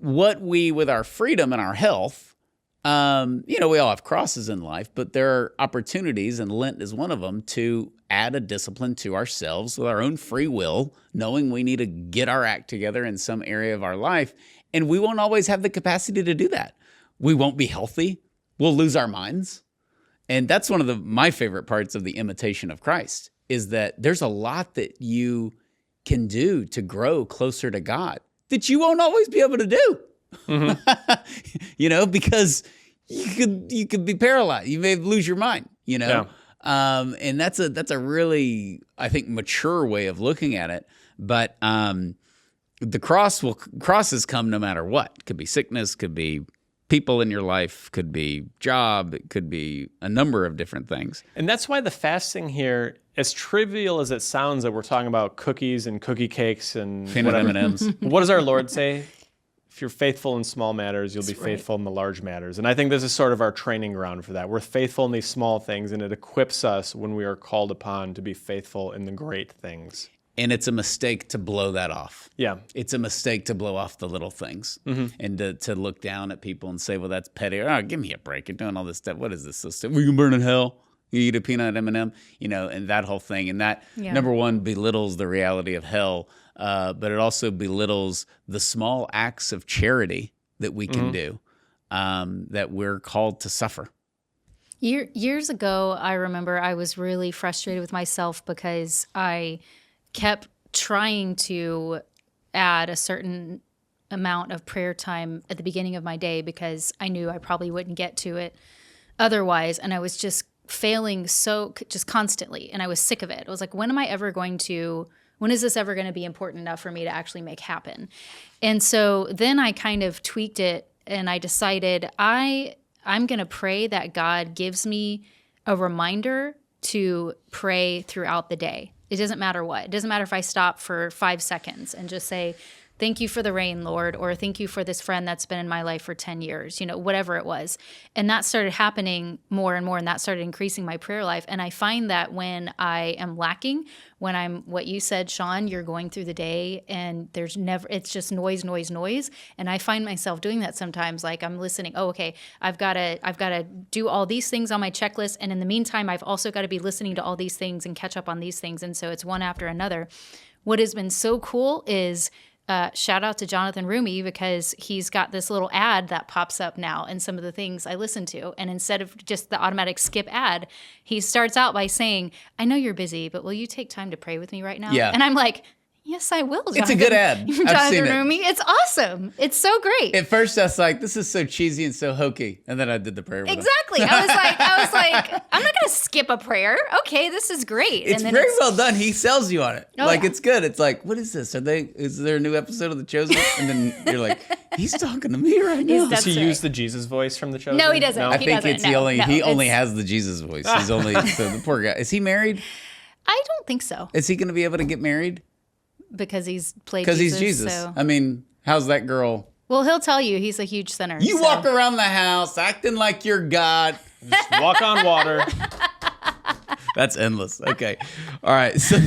what we, with our freedom and our health. We all have crosses in life, but there are opportunities, and Lent is one of them, to add a discipline to ourselves with our own free will, knowing we need to get our act together in some area of our life. And we won't always have the capacity to do that. We won't be healthy. We'll lose our minds. And that's one of my favorite parts of the imitation of Christ, is that there's a lot that you can do to grow closer to God that you won't always be able to do.
mm-hmm.
Because you could be paralyzed. You may lose your mind,
Yeah.
And that's a really, I think, mature way of looking at it. But the crosses come no matter what. It could be sickness, could be people in your life, could be job, it could be a number of different things.
And that's why the fasting here, as trivial as it sounds that we're talking about cookies and cookie cakes and
Peanut M&Ms.
What does our Lord say? If you're faithful in small matters, you'll be faithful in the large matters. And I think this is sort of our training ground for that. We're faithful in these small things, and it equips us when we are called upon to be faithful in the great things.
And it's a mistake to blow that off.
Yeah.
It's a mistake to blow off the little things and to look down at people and say, well, that's petty. Oh, give me a break. You're doing all this stuff. What is this system? We can burn in hell. You eat a peanut M&M, and that whole thing. And that, number one, belittles the reality of hell. But it also belittles the small acts of charity that we can do, that we're called to suffer.
Years ago, I remember I was really frustrated with myself because I kept trying to add a certain amount of prayer time at the beginning of my day because I knew I probably wouldn't get to it otherwise. And I was just failing just constantly. And I was sick of it. I was like, when is this ever going to be important enough for me to actually make happen? And so then I kind of tweaked it and I decided I'm going to pray that God gives me a reminder to pray throughout the day. It doesn't matter what. It doesn't matter if I stop for 5 seconds and just say, thank you for the rain, Lord, or thank you for this friend that's been in my life for 10 years, whatever it was. And that started happening more and more, and that started increasing my prayer life. And I find that when I am lacking, when I'm, what you said, Sean, you're going through the day and it's just noise. And I find myself doing that sometimes, like I'm listening, okay, I've got to do all these things on my checklist. And in the meantime, I've also got to be listening to all these things and catch up on these things. And so it's one after another. What has been so cool is, shout out to Jonathan Rumi because he's got this little ad that pops up now in some of the things I listen to. And instead of just the automatic skip ad, he starts out by saying, I know you're busy, but will you take time to pray with me right now?
Yeah.
And I'm like, yes, I will, Jonathan.
It's a good ad. I've
Jonathan
seen it.
Rumi. It's awesome. It's so great.
At first, I was like, this is so cheesy and so hokey. And then I did the prayer with him.
Exactly. I was like, I'm not going to skip a prayer. Okay, this is great.
It's
and then
very well done. He sells you on it.
Oh,
like,
yeah.
it's good. It's like, what is this? Is there a new episode of The Chosen? And then you're like, he's talking to me right now.
Does he use the Jesus voice from The Chosen?
No, he doesn't.
I think
doesn't.
it's
No,
he only
it's-
has the Jesus voice. He's only, so the poor guy. Is he married?
I don't think so
Is he going to be able to get married?
because he's played
Because
Jesus.
he's Jesus.
So.
I mean, how's that girl?
Well, he'll tell you he's a huge sinner.
You
so.
walk around the house acting like you're God.
Just walk on water.
That's endless. Okay. All right. So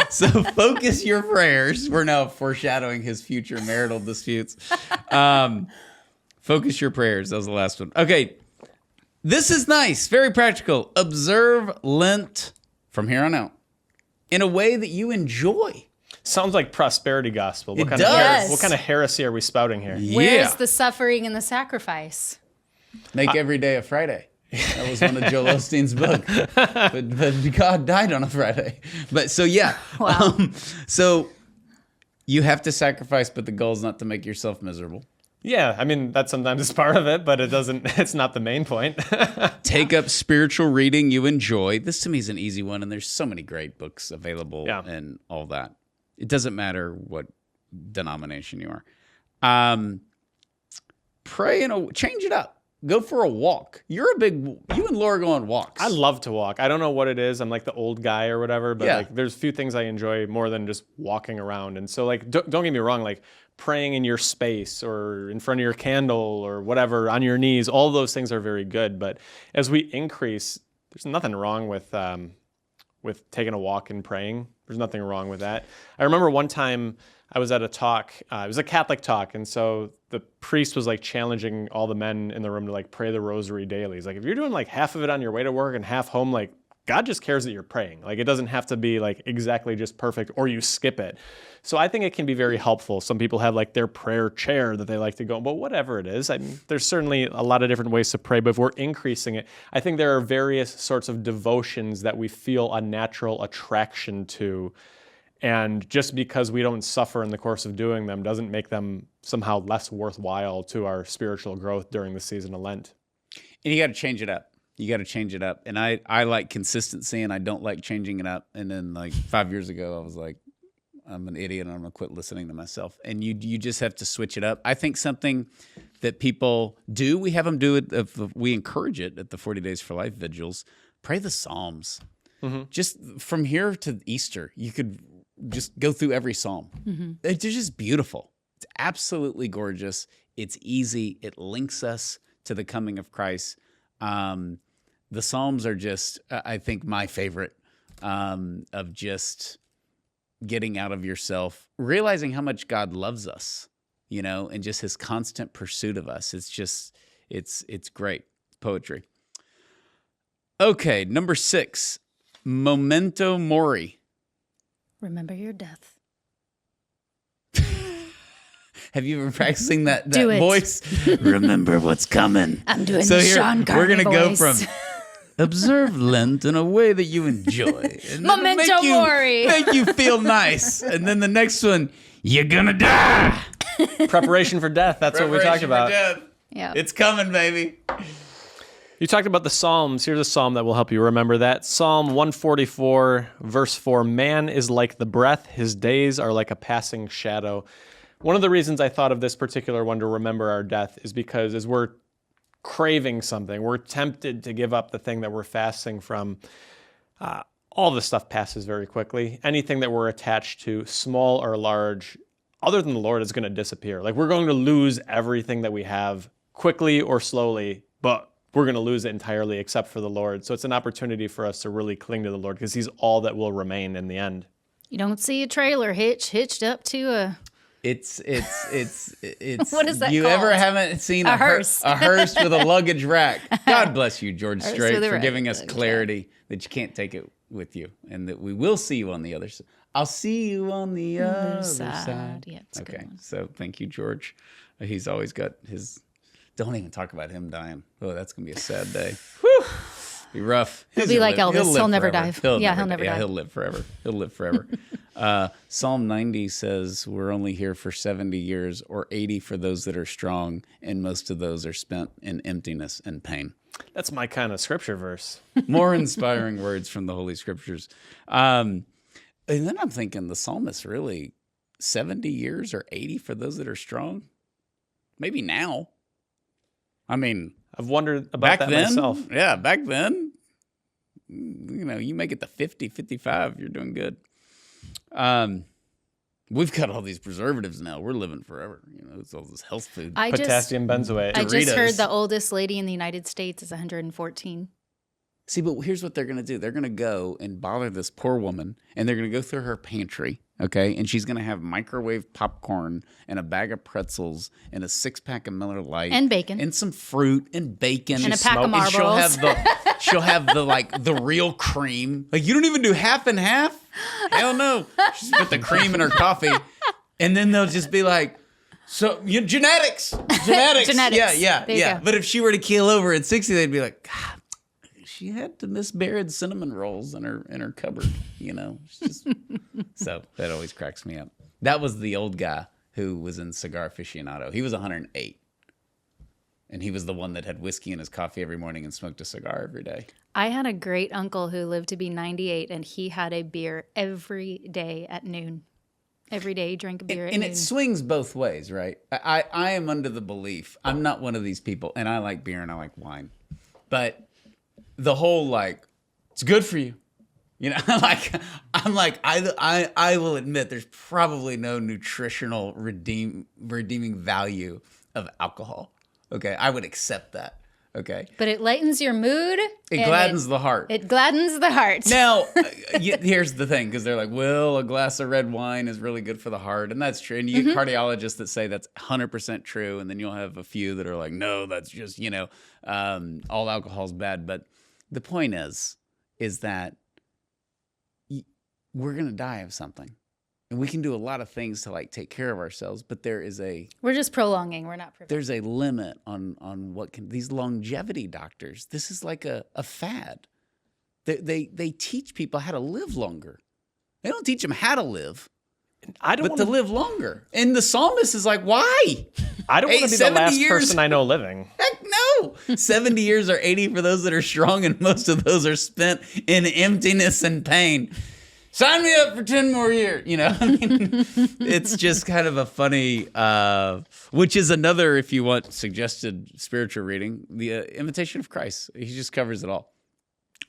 so focus your prayers. We're now foreshadowing his future marital disputes. Focus your prayers. That was the last one. Okay. This is nice. Very practical. Observe Lent from here on out in a way that you enjoy.
Sounds like prosperity gospel.
It does.
What kind of heresy are we spouting here?
Where's the suffering and the sacrifice?
Make every day a Friday. That was one of Joel Osteen's book. But God died on a Friday. But so, yeah.
Wow.
So you have to sacrifice, but the goal is not to make yourself miserable.
Yeah, I mean, that sometimes is part of it, but it's not the main point.
Take up spiritual reading you enjoy. This to me is an easy one, and there's so many great books available and all that. It doesn't matter what denomination you are. Pray change it up. Go for a walk. You and Laura go on walks.
I love to walk. I don't know what it is. I'm like the old guy or whatever, but like there's few things I enjoy more than just walking around. And so like, don't get me wrong, like praying in your space or in front of your candle or whatever on your knees, all those things are very good. But as we increase, there's nothing wrong with taking a walk and praying. There's nothing wrong with that. I remember one time I was at a talk. It was a Catholic talk, and so the priest was like challenging all the men in the room to like pray the rosary daily. He's like, if you're doing like half of it on your way to work and half home, like God just cares that you're praying. Like it doesn't have to be like exactly just perfect or you skip it. So I think it can be very helpful. Some people have like their prayer chair that they like to go, but whatever it is, I mean, there's certainly a lot of different ways to pray, but if we're increasing it, I think there are various sorts of devotions that we feel a natural attraction to. And just because we don't suffer in the course of doing them doesn't make them somehow less worthwhile to our spiritual growth during the season of Lent.
And you got to change it up. You got to change it up. And I like consistency, and I don't like changing it up. And then like 5 years ago, I was like, I'm an idiot, and I'm going to quit listening to myself. And you just have to switch it up. I think something that people do, we have them do it, we encourage it at the 40 Days for Life vigils, pray the Psalms. Mm-hmm. Just from here to Easter, you could just go through every Psalm. Mm-hmm. They're just beautiful. It's absolutely gorgeous. It's easy. It links us to the coming of Christ. The Psalms are just, I think, my favorite of just getting out of yourself, realizing how much God loves us, you know, and just his constant pursuit of us. It's just, it's great poetry. Okay, number 6, Memento Mori.
Remember your death.
Have you been practicing that
Do it.
voice? Remember what's coming.
I'm doing
So
the
here,
Sean Carney
we're going to go
voice.
from observe Lent in a way that you enjoy. And
Memento Mori.
Make you feel nice. And then the next one, you're going to die.
Preparation for death. That's what we talked about.
Yeah.
It's coming, baby.
You talked about the Psalms. Here's a psalm that will help you remember that. Psalm 144, verse 4, man is like the breath, his days are like a passing shadow. One of the reasons I thought of this particular one to remember our death is because as we're craving something, we're tempted to give up the thing that we're fasting from. All this stuff passes very quickly. Anything that we're attached to, small or large, other than the Lord, is going to disappear. Like we're going to lose everything that we have quickly or slowly, but we're going to lose it entirely except for the Lord. So it's an opportunity for us to really cling to the Lord because he's all that will remain in the end.
You don't see a trailer hitched up to a...
It's
What is that
you
called?
ever haven't seen a
hearse.
a hearse with a luggage rack. God bless you, George
Hearse
Strait,
with a
for
rack.
giving us clarity that you can't take it with you and that we will see you on the other side. I'll see you on the other side.
Yeah, it's a good
Okay,
one.
so thank you, George. He's always got his... Don't even talk about him dying. Oh, that's going to be a sad day. Whew. Be rough.
He'll be like Elvis. He'll never
forever.
die. He'll never die.
He'll live forever. He'll live forever. Psalm 90 says we're only here for 70 years or 80 for those that are strong, and most of those are spent in emptiness and pain.
That's my kind of scripture verse.
More inspiring words from the Holy Scriptures. And then I'm thinking the psalmist really 70 years or 80 for those that are strong? Maybe now. I mean,
I've wondered about
back
that
then,
myself.
Yeah, back then, you know, you make it to 50, 55, you're doing good. We've got all these preservatives now. We're living forever. You know, it's all this health food.
Potassium benzoate.
I just
Doritos.
heard the oldest lady in the United States is 114.
See, but here's what they're going to do. They're going to go and bother this poor woman, and they're going to go through her pantry, okay? And she's going to have microwave popcorn and a bag of pretzels and a 6-pack of Miller Lite.
And bacon.
And some fruit and bacon.
And a pack of
And
Marlboros.
she'll have the like the real cream. Like, you don't even do half and half? Hell no. She's put the cream in her coffee. And then they'll just be like, so, genetics.
Genetics.
Yeah.
There you go.
But if she were to keel over at 60, they'd be like, God, she had the Miss Baird cinnamon rolls in her cupboard, you know. It's just, so that always cracks me up. That was the old guy who was in Cigar Aficionado. He was 108. And he was the one that had whiskey in his coffee every morning and smoked a cigar every day.
I had a great uncle who lived to be 98, and he had a beer every day at noon. Every day you drink a beer.
And it swings both ways, right? I am under the belief, I'm not one of these people, and I like beer and I like wine. But the whole like, it's good for you. You know, I will admit there's probably no nutritional redeeming value of alcohol. Okay, I would accept that. Okay,
but it lightens your mood.
It gladdens the heart.
It gladdens the heart.
Now, here's the thing, because they're like, well, a glass of red wine is really good for the heart, and that's true. And you get cardiologists that say that's 100% true, and then you'll have a few that are like, no, that's just all alcohol's bad. But the point is that we're gonna die of something. And we can do a lot of things to like take care of ourselves, but
we're just prolonging. We're not preventing.
There's a limit on what these longevity doctors. This is like a fad. They teach people how to live longer. They don't teach them how to live, but to live longer. And the psalmist is like, why?
I don't want to be the last person I know living.
Heck no. 70 years or 80 for those that are strong, and most of those are spent in emptiness and pain. Sign me up for 10 more years. You know, I mean, it's just kind of a funny, which is another, if you want, suggested spiritual reading, the Imitation of Christ. He just covers it all.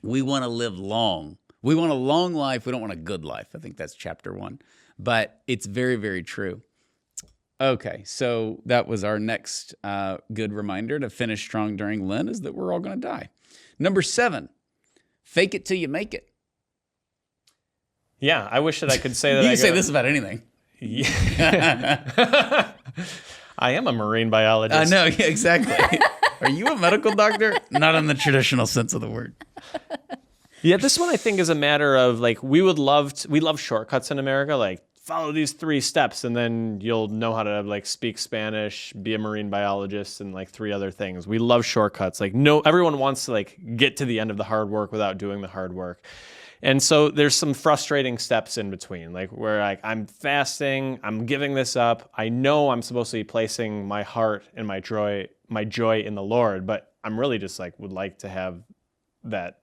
We want to live long. We want a long life. We don't want a good life. I think that's chapter 1. But it's very, very true. Okay, so that was our next good reminder to finish strong during Lent, is that we're all going to die. Number 7, fake it till you make it.
Yeah, I wish that I could say that.
You can say this about anything.
Yeah. I am a marine biologist.
No, yeah, exactly. Are you a medical doctor? Not in the traditional sense of the word.
Yeah, this one I think is a matter of like we love shortcuts in America, like follow these 3 steps and then you'll know how to like speak Spanish, be a marine biologist, and like 3 other things. We love shortcuts. Like everyone wants to like get to the end of the hard work without doing the hard work. And so there's some frustrating steps in between, like where like I'm fasting, I'm giving this up. I know I'm supposed to be placing my heart and my joy in the Lord, but I'm really just like would like to have that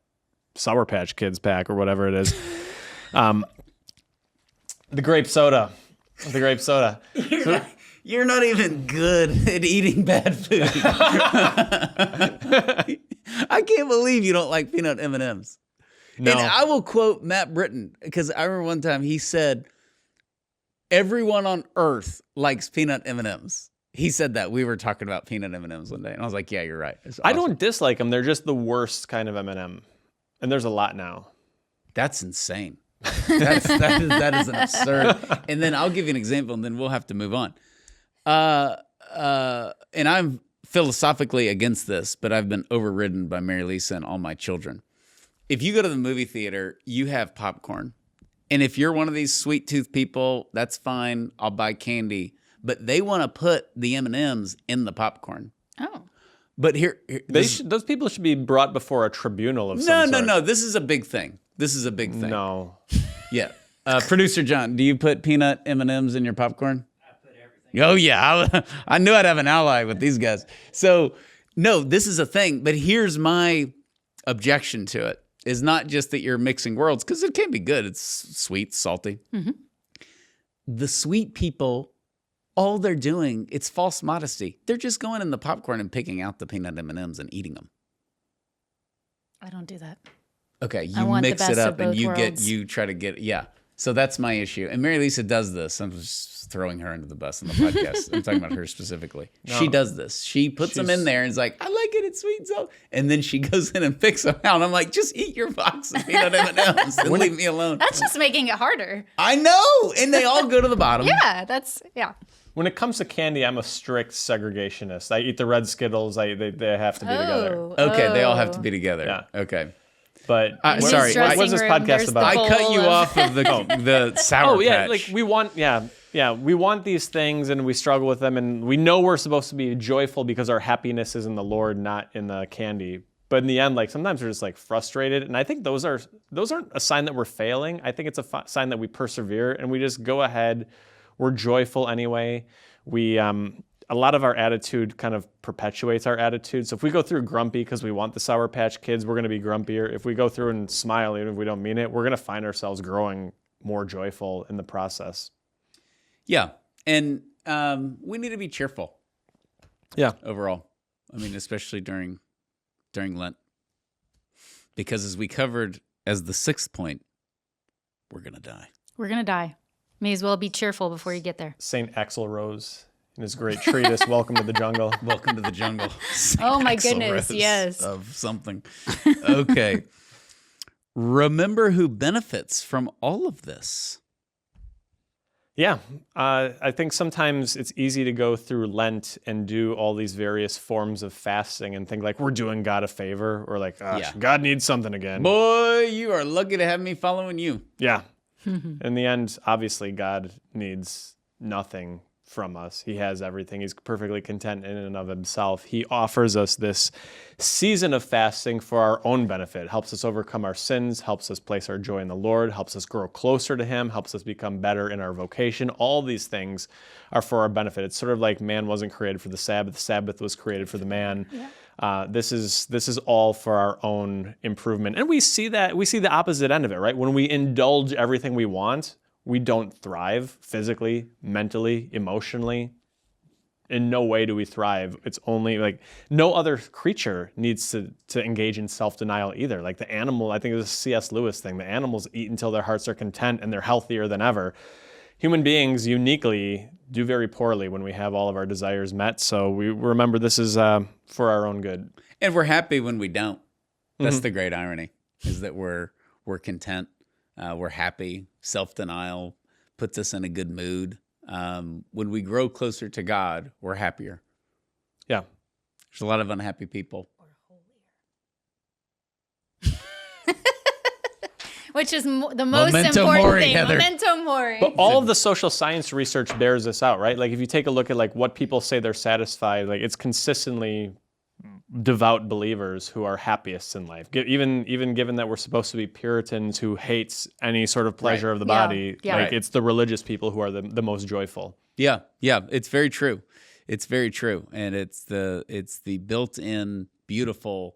Sour Patch Kids pack or whatever it is. The grape soda.
You're not even good at eating bad food. I can't believe you don't like peanut M&Ms.
No.
And I will quote Matt Britton, because I remember one time he said, everyone on earth likes peanut M&Ms. He said that. We were talking about peanut M&Ms one day, and I was like, yeah, you're right. Awesome.
I don't dislike them. They're just the worst kind of M&M. And there's a lot now. That's
insane. That is an absurd. And then I'll give you an example, and then we'll have to move on. And I'm philosophically against this, but I've been overridden by Mary Lisa and all my children. If you go to the movie theater, you have popcorn. And if you're one of these sweet tooth people, that's fine. I'll buy candy. But they want to put the M&Ms in the popcorn.
Oh.
But
those people should be brought before a tribunal of some sort.
No. This is a big thing.
No.
Yeah. Producer John, do you put peanut M&Ms in your popcorn? I put everything. Oh, yeah. I knew I'd have an ally with these guys. So, no, this is a thing. But here's my objection to it. Is not just that you're mixing worlds, because it can be good. It's sweet, salty. Mm-hmm. The sweet people, all they're doing, it's false modesty. They're just going in the popcorn and picking out the peanut M&Ms and eating them.
I don't do that.
Okay, you mix it up and you try to get, yeah. So that's my issue. And Mary Lisa does this. I'm just throwing her under the bus on the podcast. I'm talking about her specifically. No, she does this. She puts them in there and is like, I like it. It's sweet and salt. And then she goes in and picks them out. I'm like, just eat your box of peanut M&Ms and leave me alone.
That's just making it harder.
I know. And they all go to the bottom.
Yeah.
When it comes to candy, I'm a strict segregationist. I eat the red Skittles. They have to be together.
Okay, they all have to be together.
Yeah.
Okay.
But
sorry,
what was this podcast about?
I cut you off of the Sour Patch.
Like we want these things and we struggle with them, and we know we're supposed to be joyful because our happiness is in the Lord, not in the candy. But in the end, like sometimes we're just like frustrated, and I think those aren't a sign that we're failing. I think it's a sign that we persevere and we just go ahead. We're joyful anyway. We a lot of our attitude kind of perpetuates our attitude. So if we go through grumpy because we want the Sour Patch Kids, we're going to be grumpier. If we go through and smile, even if we don't mean it, we're going to find ourselves growing more joyful in the process.
Yeah. And we need to be cheerful.
Yeah.
Overall. I mean, especially during Lent. Because as we covered as the 6th point, we're going to die.
We're going to die. May as well be cheerful before you get there.
St. Axl Rose in his great treatise, Welcome to the Jungle.
Welcome to the jungle.
Oh my
Axl
goodness,
Rose
yes.
Of something. Okay. Remember who benefits from all of this.
Yeah. I think sometimes it's easy to go through Lent and do all these various forms of fasting and think like we're doing God a favor or like, God needs something again.
Boy, you are lucky to have me following you.
Yeah. In the end, obviously, God needs nothing from us. He has everything. He's perfectly content in and of himself. He offers us this season of fasting for our own benefit. Helps us overcome our sins, helps us place our joy in the Lord, helps us grow closer to him, helps us become better in our vocation. All these things are for our benefit. It's sort of like man wasn't created for the Sabbath was created for the man. Yeah. This is all for our own improvement. And we see the opposite end of it, right? When we indulge everything we want, we don't thrive physically, mentally, emotionally. In no way do we thrive. It's only like no other creature needs to engage in self-denial either. Like the animal, I think it was a C.S. Lewis thing, the animals eat until their hearts are content and they're healthier than ever. Human beings uniquely do very poorly when we have all of our desires met. So we remember this is for our own good.
And we're happy when we don't. That's the great irony, is that we're content. We're happy. Self-denial puts us in a good mood. When we grow closer to God, we're happier.
Yeah.
There's a lot of unhappy people.
Which is the most
Memento
important
mori,
thing.
Heather.
Memento mori.
But all of the social science research bears this out, right? Like if you take a look at like what people say they're satisfied, like it's consistently devout believers who are happiest in life. Even given that we're supposed to be Puritans who hates any sort of pleasure of the body, like it's the religious people who are the most joyful.
Yeah, it's very true. It's very true, and it's the built-in beautiful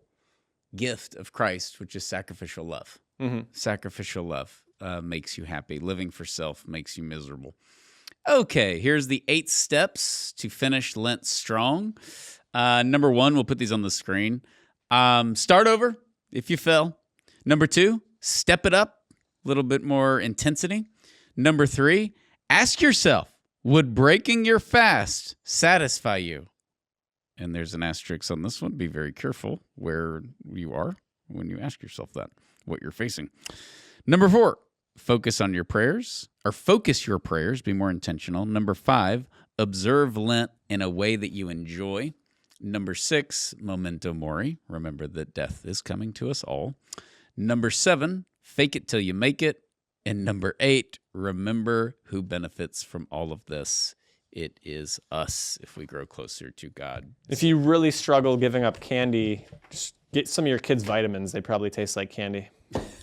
gift of Christ, which is sacrificial love. Sacrificial love makes you happy. Living for self makes you miserable. Okay, here's the 8 steps to finish Lent strong. Number 1, we'll put these on the screen. Start over if you fell. Number 2, step it up, a little bit more intensity. Number 3, ask yourself, would breaking your fast satisfy you? And there's an asterisk on this one. Be very careful where you are when you ask yourself that, what you're facing. Number 4, focus your prayers, be more intentional. Number 5, observe Lent in a way that you enjoy. Number 6, memento mori. Remember that death is coming to us all. Number 7, fake it till you make it. And number 8, remember who benefits from all of this. It is us if we grow closer to God.
If you really struggle giving up candy, just get some of your kids' vitamins. They probably taste like candy.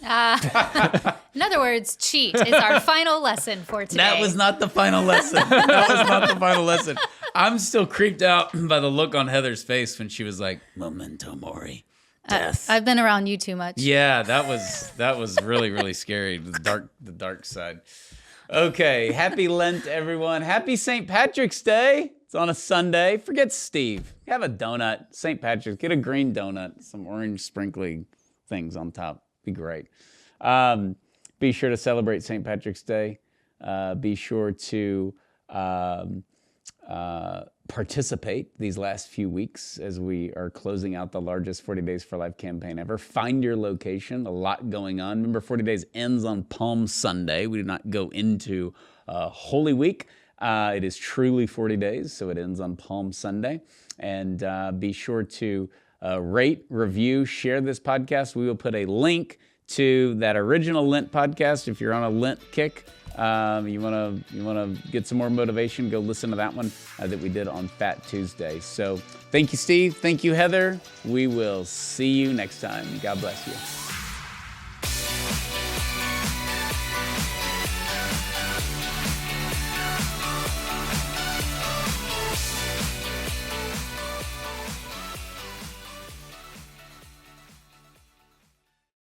In other words, cheat is our final lesson for today.
That was not the final lesson. I'm still creeped out by the look on Heather's face when she was like, memento mori, death.
I've been around you too much.
Yeah, that was really, really scary. The dark side. Okay, happy Lent, everyone. Happy St. Patrick's Day. It's on a Sunday. Forget Steve. Have a donut. St. Patrick's. Get a green donut. Some orange sprinkly things on top. Be great. Be sure to celebrate St. Patrick's Day. Be sure to participate these last few weeks as we are closing out the largest 40 Days for Life campaign ever. Find your location. A lot going on. Remember, 40 Days ends on Palm Sunday. We do not go into Holy Week. It is truly 40 days, so it ends on Palm Sunday. And be sure to rate, review, share this podcast. We will put a link to that original Lent podcast. If you're on a Lent kick, you wanna get some more motivation, go listen to that one that we did on Fat Tuesday. So thank you, Steve. Thank you, Heather. We will see you next time. God bless you.